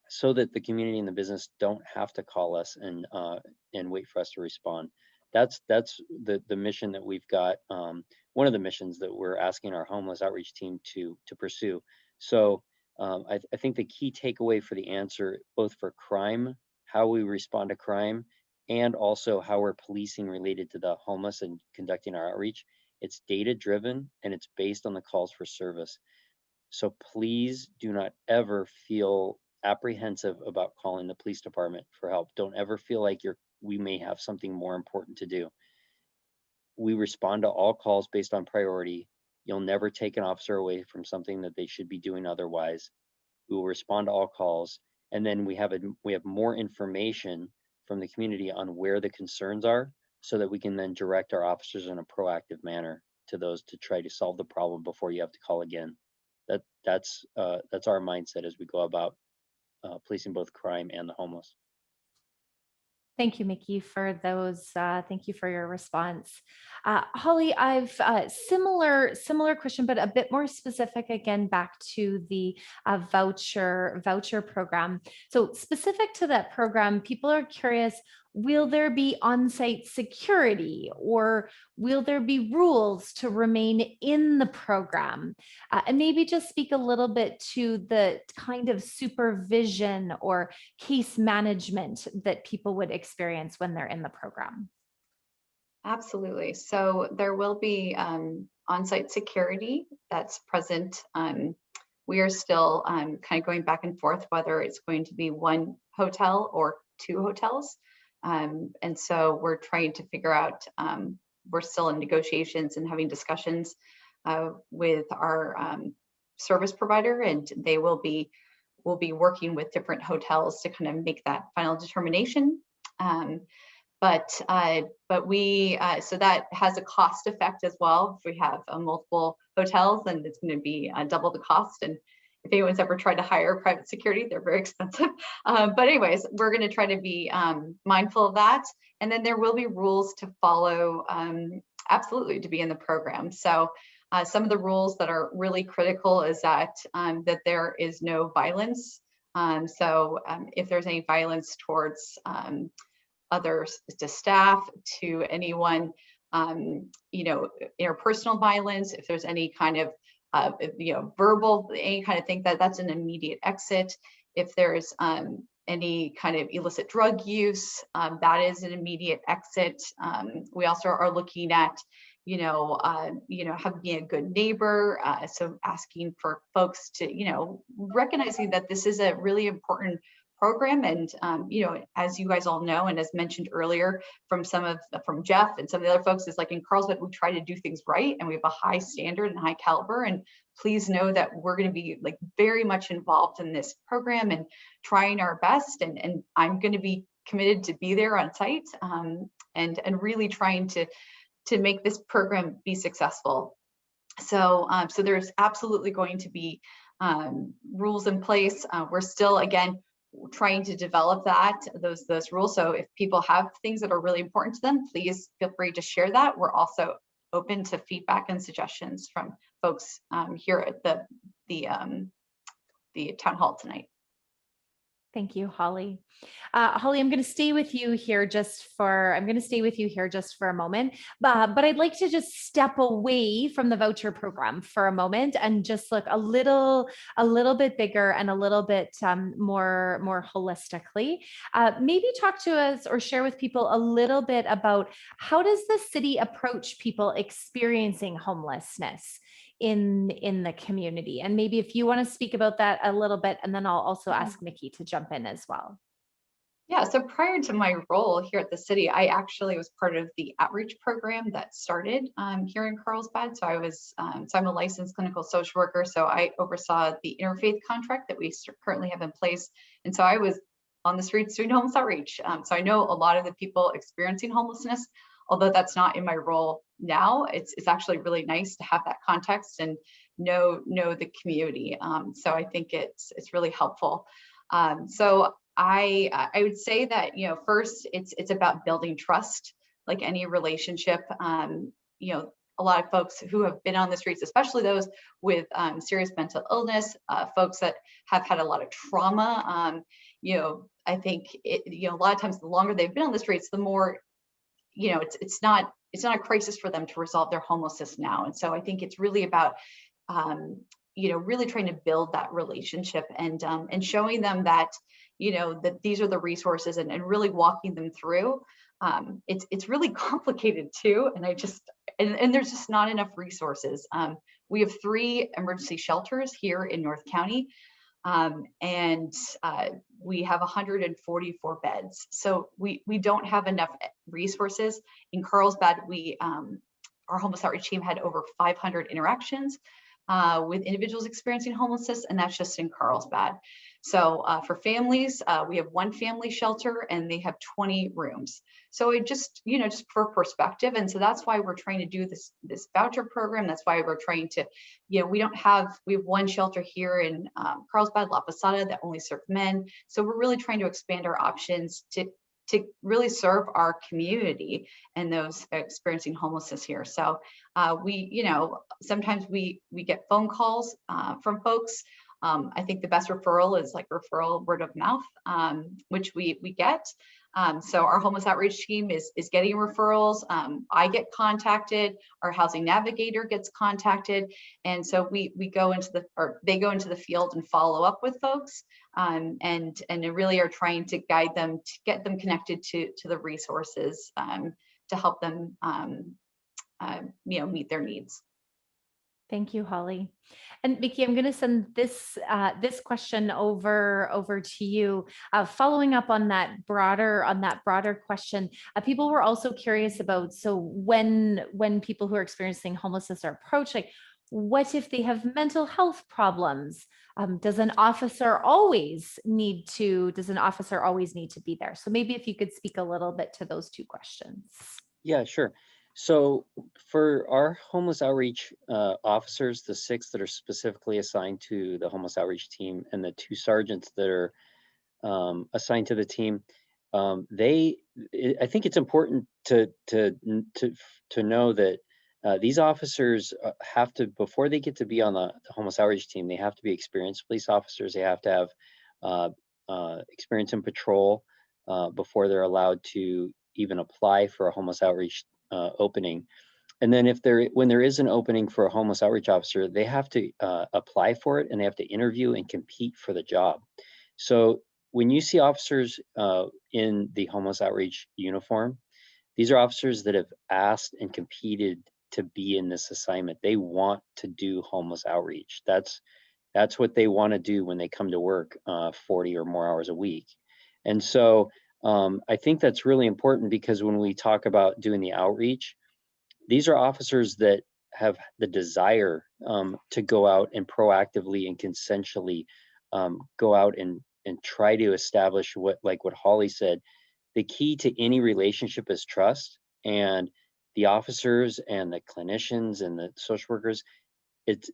so that the community and the business don't have to call us and wait for us to respond. That's the mission that we've got. One of the missions that we're asking our homeless outreach team to pursue. So I think the key takeaway for the answer, both for crime, how we respond to crime, and also how we're policing related to the homeless and conducting our outreach, it's data driven and it's based on the calls for service. So please do not ever feel apprehensive about calling the police department for help. Don't ever feel like we may have something more important to do. We respond to all calls based on priority. You'll never take an officer away from something that they should be doing otherwise. We will respond to all calls, and then we have more information from the community on where the concerns are, so that we can then direct our officers in a proactive manner to those to try to solve the problem before you have to call again. That's our mindset as we go about policing both crime and the homeless. Thank you, Mickey, for those. Thank you for your response. Holly, I've similar question, but a bit more specific again, back to the voucher program. So specific to that program, people are curious, will there be on-site security, or will there be rules to remain in the program? And maybe just speak a little bit to the kind of supervision or case management that people would experience when they're in the program. Absolutely. So there will be on-site security that's present. We are still kind of going back and forth whether it's going to be one hotel or two hotels. And so we're trying to figure out, we're still in negotiations and having discussions with our service provider, and we'll be working with different hotels to kind of make that final determination. But so that has a cost effect as well. If we have multiple hotels, then it's going to be double the cost. And if anyone's ever tried to hire private security, they're very expensive. But anyways, we're going to try to be mindful of that. And then there will be rules to follow, absolutely, to be in the program. So some of the rules that are really critical is that there is no violence. So if there's any violence towards others, to staff, to anyone, interpersonal violence, if there's any kind of verbal, any kind of thing, that's an immediate exit. If there's any kind of illicit drug use, that is an immediate exit. We also are looking at, being a good neighbor. So asking for folks to, recognizing that this is a really important program. And, as you guys all know, and as mentioned earlier from Jeff and some of the other folks, is like in Carlsbad, we try to do things right, and we have a high standard and high caliber. And please know that we're going to be like very much involved in this program and trying our best. And I'm going to be committed to be there on site, and really trying to make this program be successful. So there's absolutely going to be rules in place. We're still, again, trying to develop those rules. So if people have things that are really important to them, please feel free to share that. We're also open to feedback and suggestions from folks here at the town hall tonight. Thank you, Holly. Holly, I'm going to stay with you here just for a moment, but I'd like to just step away from the voucher program for a moment and just look a little bit bigger and a little bit more holistically. Maybe talk to us or share with people a little bit about how does the city approach people experiencing homelessness in the community? And maybe if you want to speak about that a little bit, and then I'll also ask Mickey to jump in as well. Yeah, so prior to my role here at the city, I actually was part of the outreach program that started here in Carlsbad. So I'm a licensed clinical social worker. So I oversaw the interfaith contract that we currently have in place. And so I was on the streets doing homeless outreach. So I know a lot of the people experiencing homelessness, although that's not in my role now. It's actually really nice to have that context and know the community. So I think it's really helpful. So I would say that, first it's about building trust, like any relationship. A lot of folks who have been on the streets, especially those with serious mental illness, folks that have had a lot of trauma. I think a lot of times the longer they've been on the streets, the more, it's not a crisis for them to resolve their homelessness now. And so I think it's really about really trying to build that relationship and showing them that, that these are the resources and really walking them through. It's really complicated too. And there's just not enough resources. We have 3 emergency shelters here in North County. And we have 144 beds. So we don't have enough resources. In Carlsbad, our homeless outreach team had over 500 interactions with individuals experiencing homelessness, and that's just in Carlsbad. So for families, we have 1 family shelter and they have 20 rooms. So it just for perspective. And so that's why we're trying to do this voucher program. That's why we're trying to, we have 1 shelter here in Carlsbad, La Posada, that only serve men. So we're really trying to expand our options to really serve our community and those experiencing homelessness here. So sometimes we get phone calls from folks. I think the best referral is like referral word of mouth, which we get. So our homeless outreach team is getting referrals. I get contacted, our housing navigator gets contacted. And so they go into the field and follow up with folks and they really are trying to guide them, to get them connected to the resources to help them meet their needs. Thank you, Holly. And Vicki, I'm going to send this question over to you. Following up on that broader question, people were also curious about, so when people who are experiencing homelessness are approached, like, what if they have mental health problems? Does an officer always need to be there? So maybe if you could speak a little bit to those 2 questions. Yeah, sure. So for our homeless outreach officers, the 6 that are specifically assigned to the homeless outreach team and the 2 sergeants that are assigned to the team, I think it's important to know that these officers have to, before they get to be on the homeless outreach team, they have to be experienced police officers. They have to have experience in patrol before they're allowed to even apply for a homeless outreach opening. And then when there is an opening for a homeless outreach officer, they have to apply for it and they have to interview and compete for the job. So when you see officers in the homeless outreach uniform, these are officers that have asked and competed to be in this assignment. They want to do homeless outreach. That's what they want to do when they come to work 40 or more hours a week. And so I think that's really important, because when we talk about doing the outreach, these are officers that have the desire to go out and proactively and consensually go out and try to establish what Holly said. The key to any relationship is trust, and the officers and the clinicians and the social workers, it's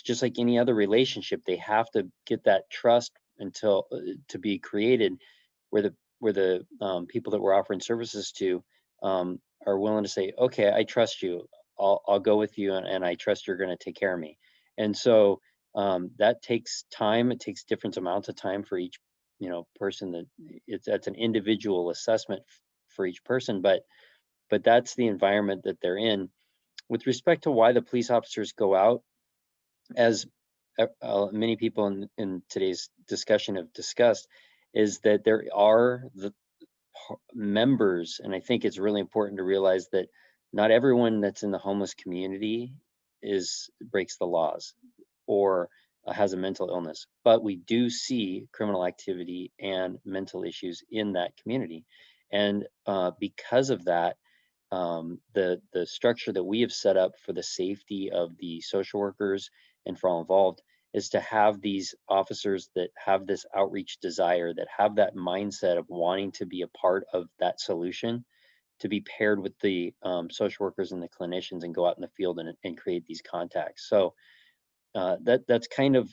just like any other relationship. They have to get that trust to be created, where the people that we're offering services to are willing to say, okay, I trust you, I'll go with you, and I trust you're going to take care of me. And so that takes time. It takes different amounts of time for each person. That's an individual assessment for each person, but that's the environment that they're in. With respect to why the police officers go out, as many people in today's discussion have discussed, is that there are the members, and I think it's really important to realize that not everyone that's in the homeless community breaks the laws or has a mental illness, but we do see criminal activity and mental issues in that community. And because of that, the structure that we have set up for the safety of the social workers and for all involved is to have these officers that have this outreach desire, that have that mindset of wanting to be a part of that solution, to be paired with the social workers and the clinicians and go out in the field and create these contacts. So that's kind of,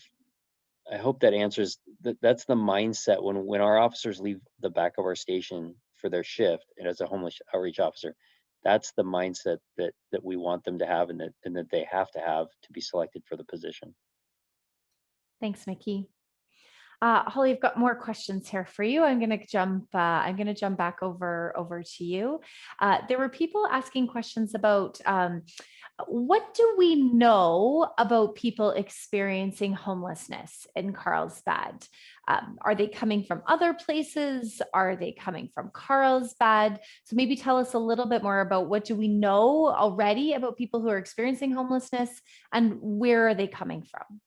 I hope that answers, that's the mindset when our officers leave the back of our station for their shift, and as a homeless outreach officer, that's the mindset that we want them to have, and that they have to be selected for the position. Thanks, Mickey. Holly, I've got more questions here for you. I'm going to jump back over to you. There were people asking questions about what do we know about people experiencing homelessness in Carlsbad? Are they coming from other places? Are they coming from Carlsbad? So maybe tell us a little bit more about what do we know already about people who are experiencing homelessness, and where are they coming from?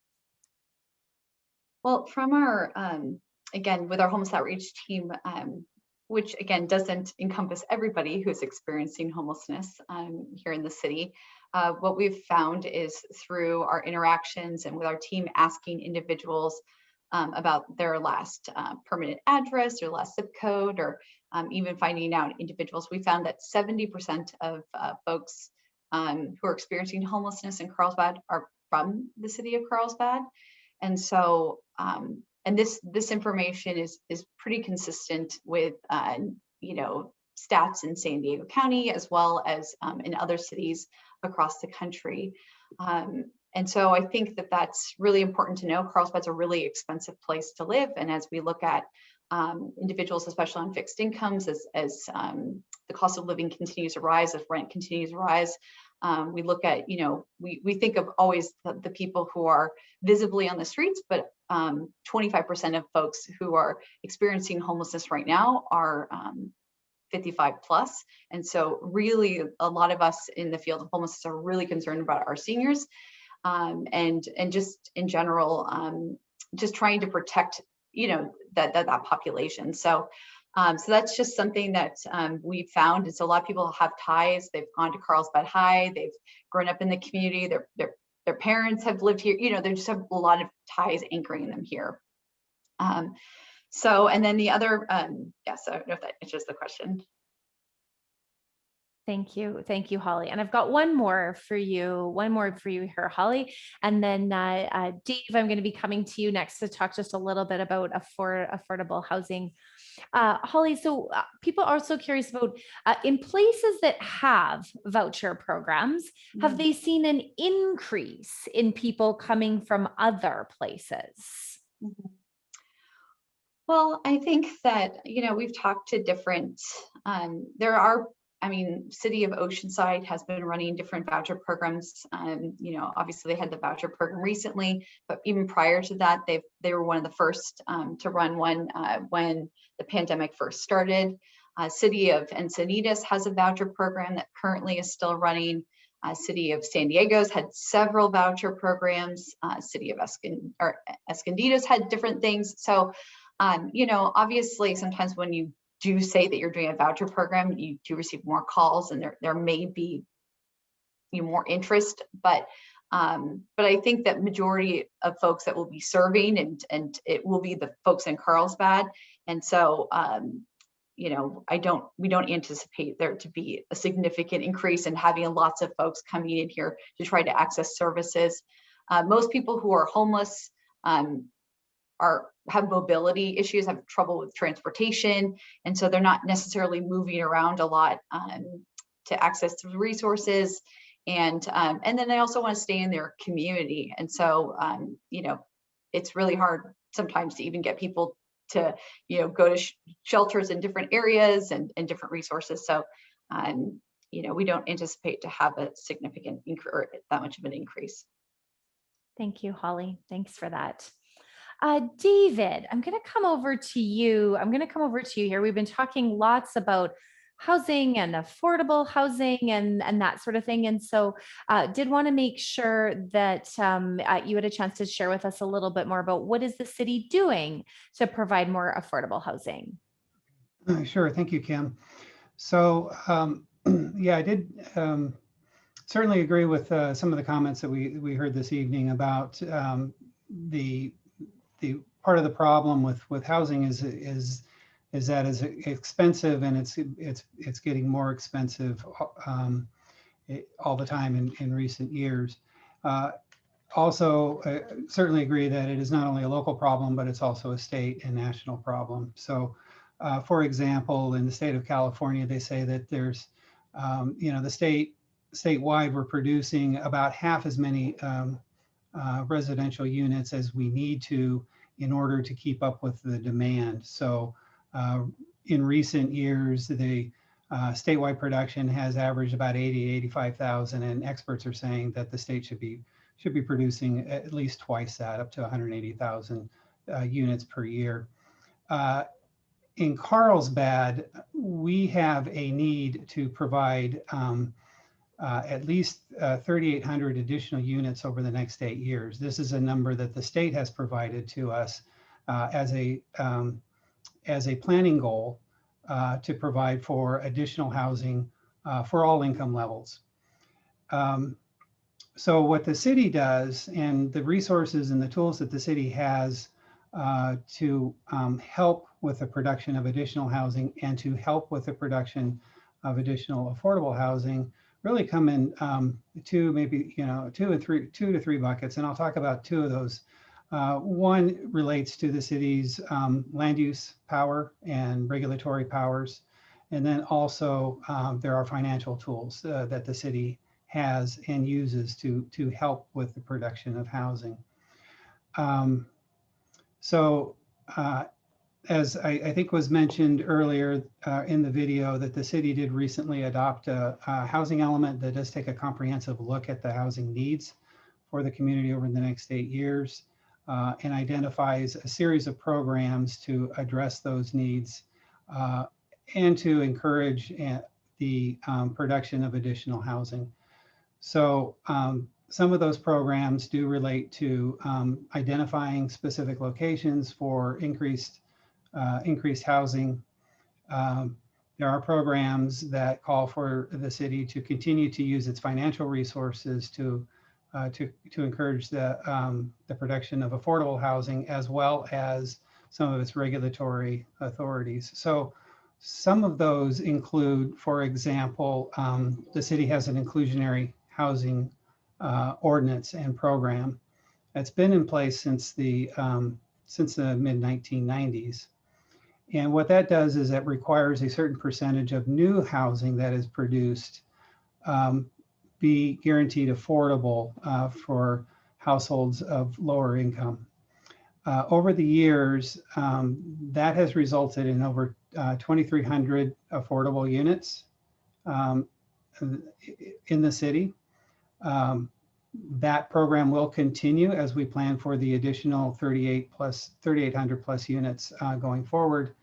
Well, from our, again, with our homeless outreach team, which again doesn't encompass everybody who's experiencing homelessness here in the city, what we've found is through our interactions and with our team asking individuals about their last permanent address, their last zip code, or even finding out individuals, we found that 70% of folks who are experiencing homelessness in Carlsbad are from the city of Carlsbad. And so, and this information is pretty consistent with, stats in San Diego County, as well as in other cities across the country. And so I think that that's really important to know. Carlsbad's a really expensive place to live. And as we look at individuals, especially on fixed incomes, as the cost of living continues to rise, as rent continues to rise, we look at, we think of always the people who are visibly on the streets, but 25% of folks who are experiencing homelessness right now are 55 plus. And so really a lot of us in the field of homelessness are really concerned about our seniors and just in general, just trying to protect, that population. So that's just something that we've found. And so a lot of people have ties. They've gone to Carlsbad High. They've grown up in the community. Their parents have lived here. They just have a lot of ties anchoring them here. So, and then the other, yes, I don't know if that answers the question. Thank you, Holly. And I've got one more for you here, Holly. And then Dave, I'm going to be coming to you next to talk just a little bit about affordable housing. Holly, so people are also curious about in places that have voucher programs, have they seen an increase in people coming from other places? Well, I think that, we've talked to different, City of Oceanside has been running different voucher programs. Obviously they had the voucher program recently, but even prior to that, they were one of the first to run one when the pandemic first started. City of Encinitas has a voucher program that currently is still running. City of San Diego's had several voucher programs. City of Escondido's had different things. So, obviously sometimes when you do say that you're doing a voucher program, you do receive more calls and there may be more interest, but I think that majority of folks that will be serving and it will be the folks in Carlsbad. And so, we don't anticipate there to be a significant increase in having lots of folks coming in here to try to access services. Most people who are homeless have mobility issues, have trouble with transportation, and so they're not necessarily moving around a lot to access the resources. And then they also want to stay in their community, and so it's really hard sometimes to even get people to go to shelters in different areas and different resources. So we don't anticipate to have a significant or that much of an increase. Thank you, Holly. Thanks for that. David, I'm going to come over to you. We've been talking lots about housing and affordable housing and that sort of thing. And so did want to make sure that you had a chance to share with us a little bit more about what is the city doing to provide more affordable housing? Sure. Thank you, Kim. So, yeah, I did certainly agree with some of the comments that we heard this evening about the part of the problem with housing is that it's expensive, and it's getting more expensive all the time in recent years. Also, certainly agree that it is not only a local problem, but it's also a state and national problem. So, for example, in the state of California, they say that there's, the statewide, we're producing about half as many residential units as we need to in order to keep up with the demand. So in recent years, the statewide production has averaged about 85,000, and experts are saying that the state should be producing at least twice that, up to 180,000 units per year. In Carlsbad, we have a need to provide at least 3,800 additional units over the next 8 years. This is a number that the state has provided to us as a planning goal to provide for additional housing for all income levels. So what the city does, and the resources and the tools that the city has to help with the production of additional housing and to help with the production of additional affordable housing, really come in two to three buckets, and I'll talk about two of those. One relates to the city's land use power and regulatory powers, and then also there are financial tools that the city has and uses to help with the production of housing. As I think was mentioned earlier in the video, that the city did recently adopt a housing element that does take a comprehensive look at the housing needs for the community over the next 8 years and identifies a series of programs to address those needs and to encourage the production of additional housing. So some of those programs do relate to identifying specific locations for increased housing. There are programs that call for the city to continue to use its financial resources to encourage the production of affordable housing, as well as some of its regulatory authorities. So some of those include, for example, the city has an inclusionary housing ordinance and program that's been in place since the mid-1990s. And what that does is it requires a certain percentage of new housing that is produced be guaranteed affordable for households of lower income. Over the years, that has resulted in over 2,300 affordable units in the city. That program will continue as we plan for the additional 3,800 plus units going forward.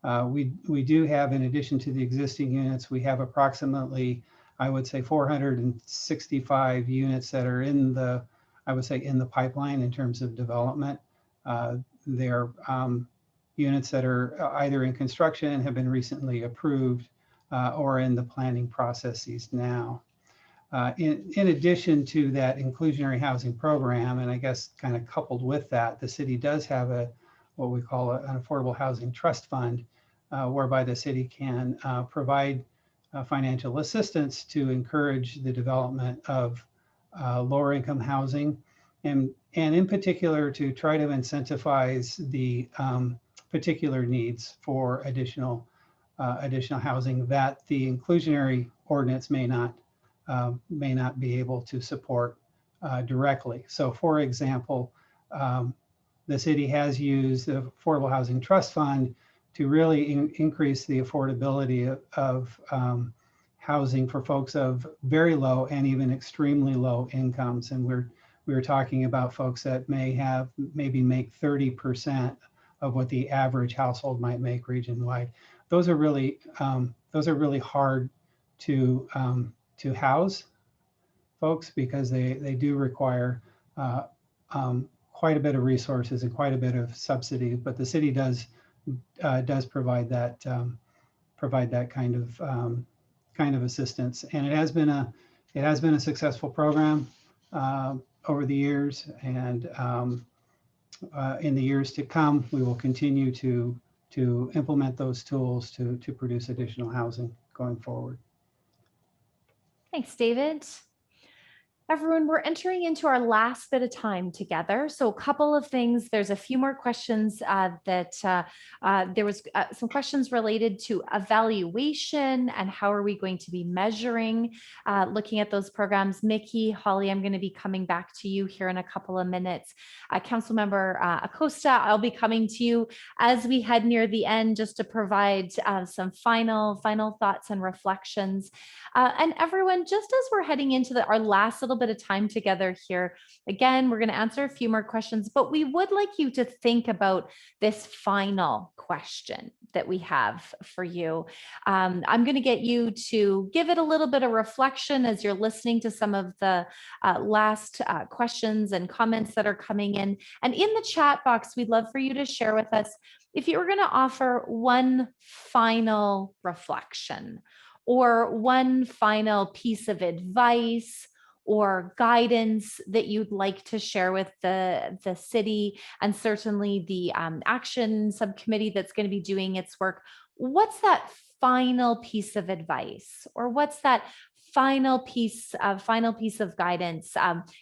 We do have, in addition to the existing units, we have approximately, I would say, 465 units that are in the pipeline in terms of development. They're units that are either in construction and have been recently approved or in the planning processes now. In addition to that inclusionary housing program, and I guess kind of coupled with that, the city does have what we call an affordable housing trust fund, whereby the city can provide financial assistance to encourage the development of lower income housing, and in particular to try to incentivize the particular needs for additional housing that the inclusionary ordinance may not be able to support directly. So, for example, the city has used the Affordable Housing Trust Fund to really increase the affordability of housing for folks of very low and even extremely low incomes. And we were talking about folks that maybe make 30% of what the average household might make region-wide. those are really hard to house folks, because they do require quite a bit of resources and quite a bit of subsidy. But the city does provide that kind of assistance, and it has been a successful program over the years, and in the years to come, we will continue to implement those tools to produce additional housing going forward. Thanks, David. Everyone, we're entering into our last bit of time together. So a couple of things, there's a few more questions there was some questions related to evaluation and how are we going to be measuring, looking at those programs. Mickey, Holly, I'm going to be coming back to you here in a couple of minutes. Councilmember Acosta, I'll be coming to you as we head near the end, just to provide some final thoughts and reflections. And everyone, just as we're heading into our last little bit of time together here, again, we're going to answer a few more questions, but we would like you to think about this final question that we have for you. I'm going to get you to give it a little bit of reflection as you're listening to some of the last questions and comments that are coming in. And in the chat box, we'd love for you to share with us if you were going to offer one final reflection, or one final piece of advice or guidance that you'd like to share with the city, and certainly the action subcommittee that's going to be doing its work. What's that final piece of advice, or what's that final piece of guidance?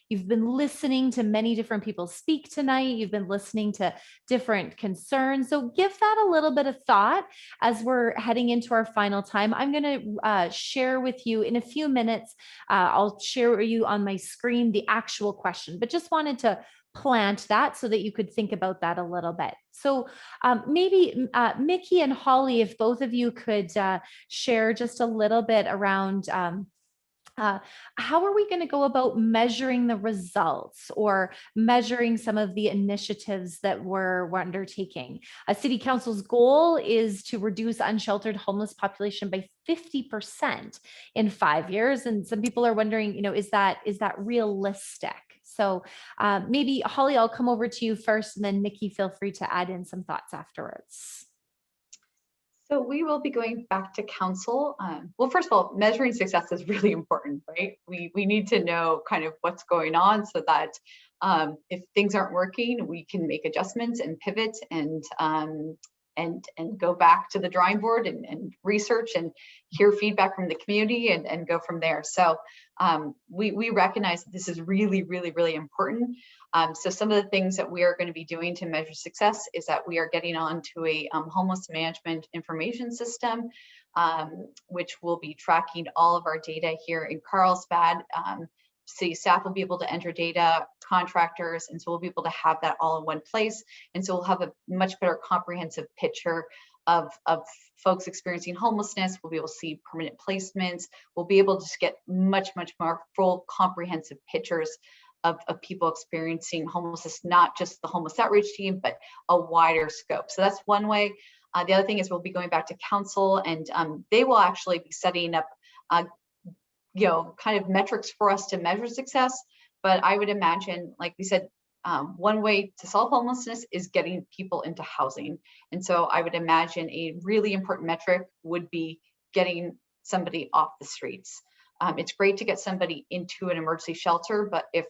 You've been listening to many different people speak tonight. You've been listening to different concerns. So give that a little bit of thought as we're heading into our final time. I'm going to share with you in a few minutes. I'll share with you on my screen the actual question, but just wanted to plant that so that you could think about that a little bit. So maybe Mickey and Holly, if both of you could share just a little bit around how are we going to go about measuring the results, or measuring some of the initiatives that we're undertaking? City Council's goal is to reduce unsheltered homeless population by 50% in 5 years. And some people are wondering, is that realistic? So maybe Holly, I'll come over to you first, and then Nikki, feel free to add in some thoughts afterwards. So we will be going back to council. Well, first of all, measuring success is really important, right? We need to know kind of what's going on, so that if things aren't working, we can make adjustments and pivot and go back to the drawing board and research and hear feedback from the community and go from there. So we recognize that this is really, really, really important. So some of the things that we are going to be doing to measure success is that we are getting onto a homeless management information system, which will be tracking all of our data here in Carlsbad. City staff will be able to enter data, contractors, and so we'll be able to have that all in one place. And so we'll have a much better comprehensive picture of folks experiencing homelessness. We'll be able to see permanent placements. We'll be able to just get much more full comprehensive pictures of people experiencing homelessness, not just the homeless outreach team, but a wider scope. So that's one way. The other thing is we'll be going back to council, and they will actually be setting up kind of metrics for us to measure success. But I would imagine, like we said, one way to solve homelessness is getting people into housing. And so I would imagine a really important metric would be getting somebody off the streets. It's great to get somebody into an emergency shelter, but if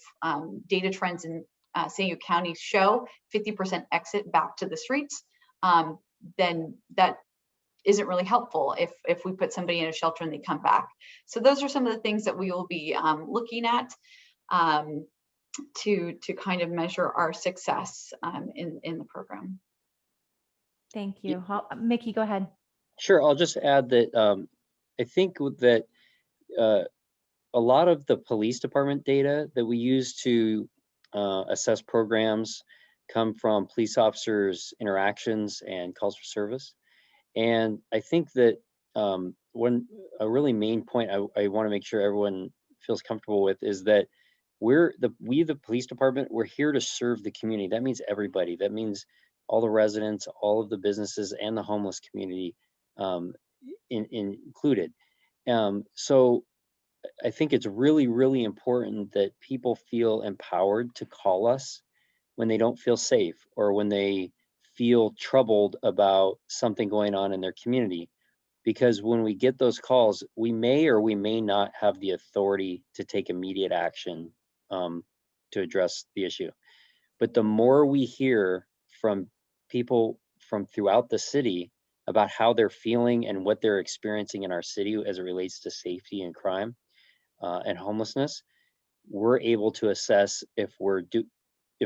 data trends in San Diego County show 50% exit back to the streets, then that isn't really helpful if we put somebody in a shelter and they come back. So those are some of the things that we will be looking at to kind of measure our success in the program. Thank you. Mickey, go ahead. Sure, I'll just add that I think that a lot of the police department data that we use to assess programs come from police officers' interactions and calls for service. And I think that a really main point I want to make sure everyone feels comfortable with is that we the police department, we're here to serve the community. That means everybody. That means all the residents, all of the businesses, and the homeless community. included. So I think it's really, really important that people feel empowered to call us when they don't feel safe or when they feel troubled about something going on in their community. Because when we get those calls, we may or we may not have the authority to take immediate action to address the issue. But the more we hear from people from throughout the city about how they're feeling and what they're experiencing in our city as it relates to safety and crime and homelessness, we're able to assess if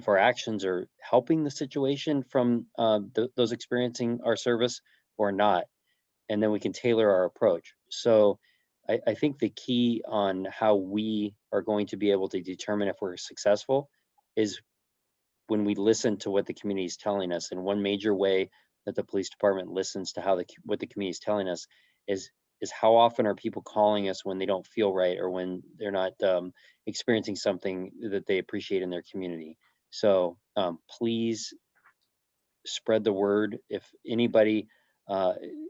our actions are helping the situation from those experiencing our service or not. And then we can tailor our approach. So I think the key on how we are going to be able to determine if we're successful is when we listen to what the community is telling us. And one major way that the police department listens to what the community is telling us is how often are people calling us when they don't feel right or when they're not experiencing something that they appreciate in their community. So please spread the word. If anybody,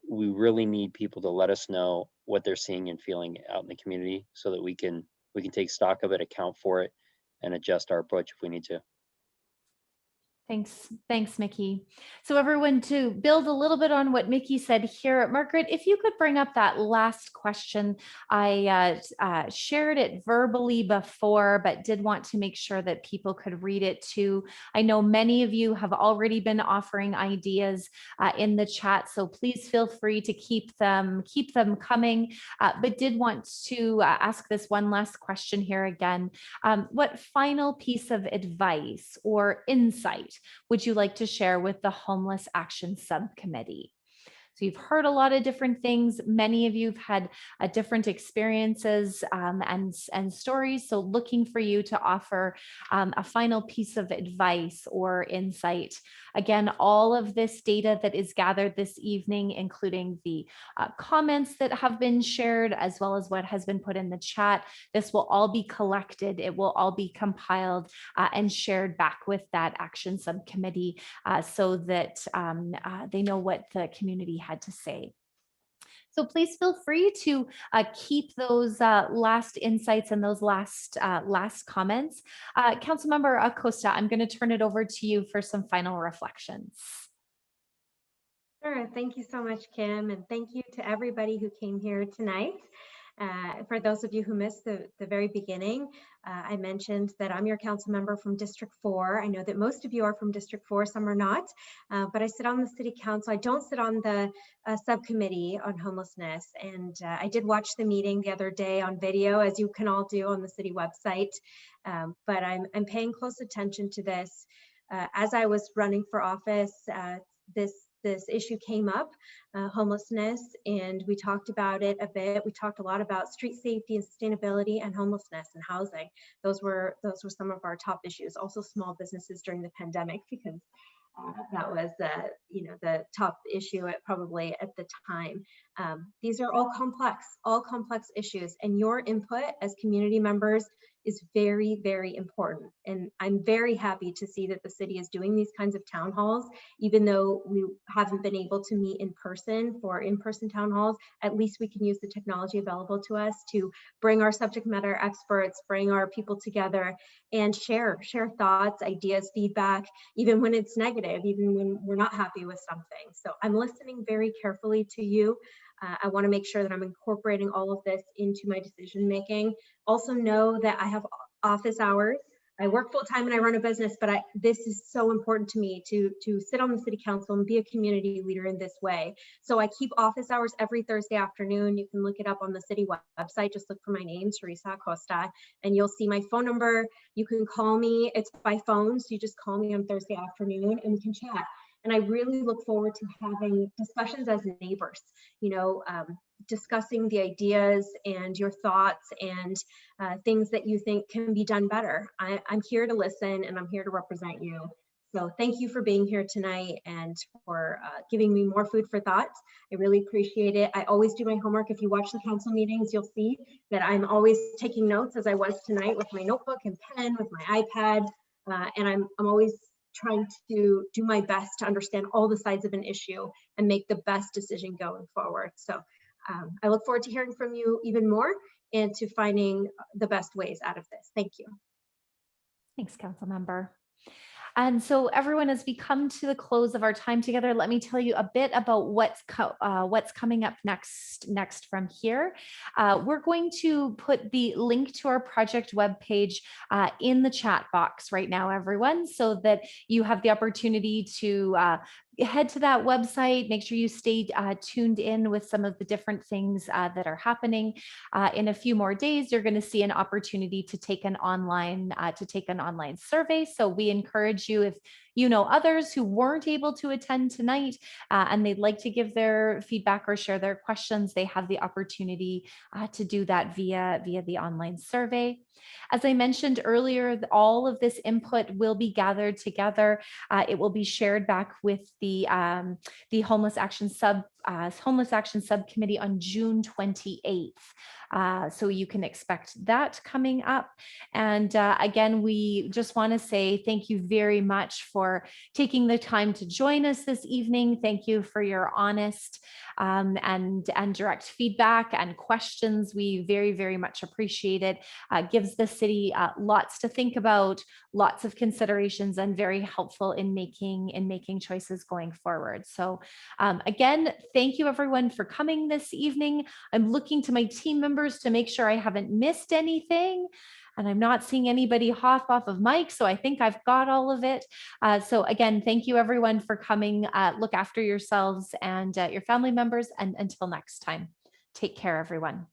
we really need people to let us know what they're seeing and feeling out in the community so that we can take stock of it, account for it, and adjust our approach if we need to. Thanks, Mickey. So everyone, to build a little bit on what Mickey said here, Margaret, if you could bring up that last question. I shared it verbally before, but did want to make sure that people could read it too. I know many of you have already been offering ideas in the chat, so please feel free to keep them coming. But did want to ask this one last question here again. What final piece of advice or insight would you like to share with the Homeless Action Subcommittee? So you've heard a lot of different things. Many of you have had different experiences and stories. So looking for you to offer a final piece of advice or insight. Again, all of this data that is gathered this evening, including the comments that have been shared, as well as what has been put in the chat, this will all be collected. It will all be compiled and shared back with that action subcommittee so that they know what the community had to say. So please feel free to keep those last insights and those last comments. Councilmember Acosta, I'm going to turn it over to you for some final reflections. Sure. Thank you so much, Kim, and thank you to everybody who came here tonight. For those of you who missed the very beginning, I mentioned that I'm your council member from District 4. I know that most of you are from District 4, some are not, but I sit on the City Council. I don't sit on the subcommittee on homelessness, and I did watch the meeting the other day on video, as you can all do on the city website, but I'm paying close attention to this. As I was running for office, this issue came up, homelessness, and we talked about it a bit. We talked a lot about street safety and sustainability and homelessness and housing. Those were some of our top issues. Also small businesses during the pandemic, because that was the top issue probably at the time. These are all complex issues, and your input as community members is very, very important. And I'm very happy to see that the city is doing these kinds of town halls, even though we haven't been able to meet in person for in-person town halls. At least we can use the technology available to us to bring our subject matter experts, bring our people together and share thoughts, ideas, feedback, even when it's negative, even when we're not happy with something. So I'm listening very carefully to you. I want to make sure that I'm incorporating all of this into my decision making. Also know that I have office hours. I work full time and I run a business, but this is so important to me to sit on the city council and be a community leader in this way. So I keep office hours every Thursday afternoon. You can look it up on the city website. Just look for my name, Teresa Acosta, and you'll see my phone number. You can call me. It's by phone, so you just call me on Thursday afternoon and we can chat. And I really look forward to having discussions as neighbors, discussing the ideas and your thoughts and things that you think can be done better. I'm here to listen and I'm here to represent you. So thank you for being here tonight and for giving me more food for thought. I really appreciate it. I always do my homework. If you watch the council meetings, you'll see that I'm always taking notes, as I was tonight, with my notebook and pen, with my iPad, and I'm always trying to do my best to understand all the sides of an issue and make the best decision going forward. So I look forward to hearing from you even more and to finding the best ways out of this. Thank you. Thanks, Council Member. And so everyone, as we come to the close of our time together, let me tell you a bit about what's coming up next from here. We're going to put the link to our project webpage in the chat box right now, everyone, so that you have the opportunity to head to that website. Make sure you stay tuned in with some of the different things that are happening. In a few more days, you're going to see an opportunity to take an online survey. So we encourage you, if you know others who weren't able to attend tonight and they'd like to give their feedback or share their questions, they have the opportunity to do that via the online survey. As I mentioned earlier, all of this input will be gathered together. It will be shared back with the Homeless Action Subcommittee on June 28th. So you can expect that coming up. And again, we just want to say thank you very much for taking the time to join us this evening. Thank you for your honest and direct feedback and questions. We very, very much appreciate it. Gives the city lots to think about, lots of considerations, and very helpful in making choices going forward. So again, thank you everyone for coming this evening. I'm looking to my team members to make sure I haven't missed anything. And I'm not seeing anybody hop off of mic, so I think I've got all of it. So again, thank you everyone for coming. Look after yourselves and your family members, and until next time, take care, everyone.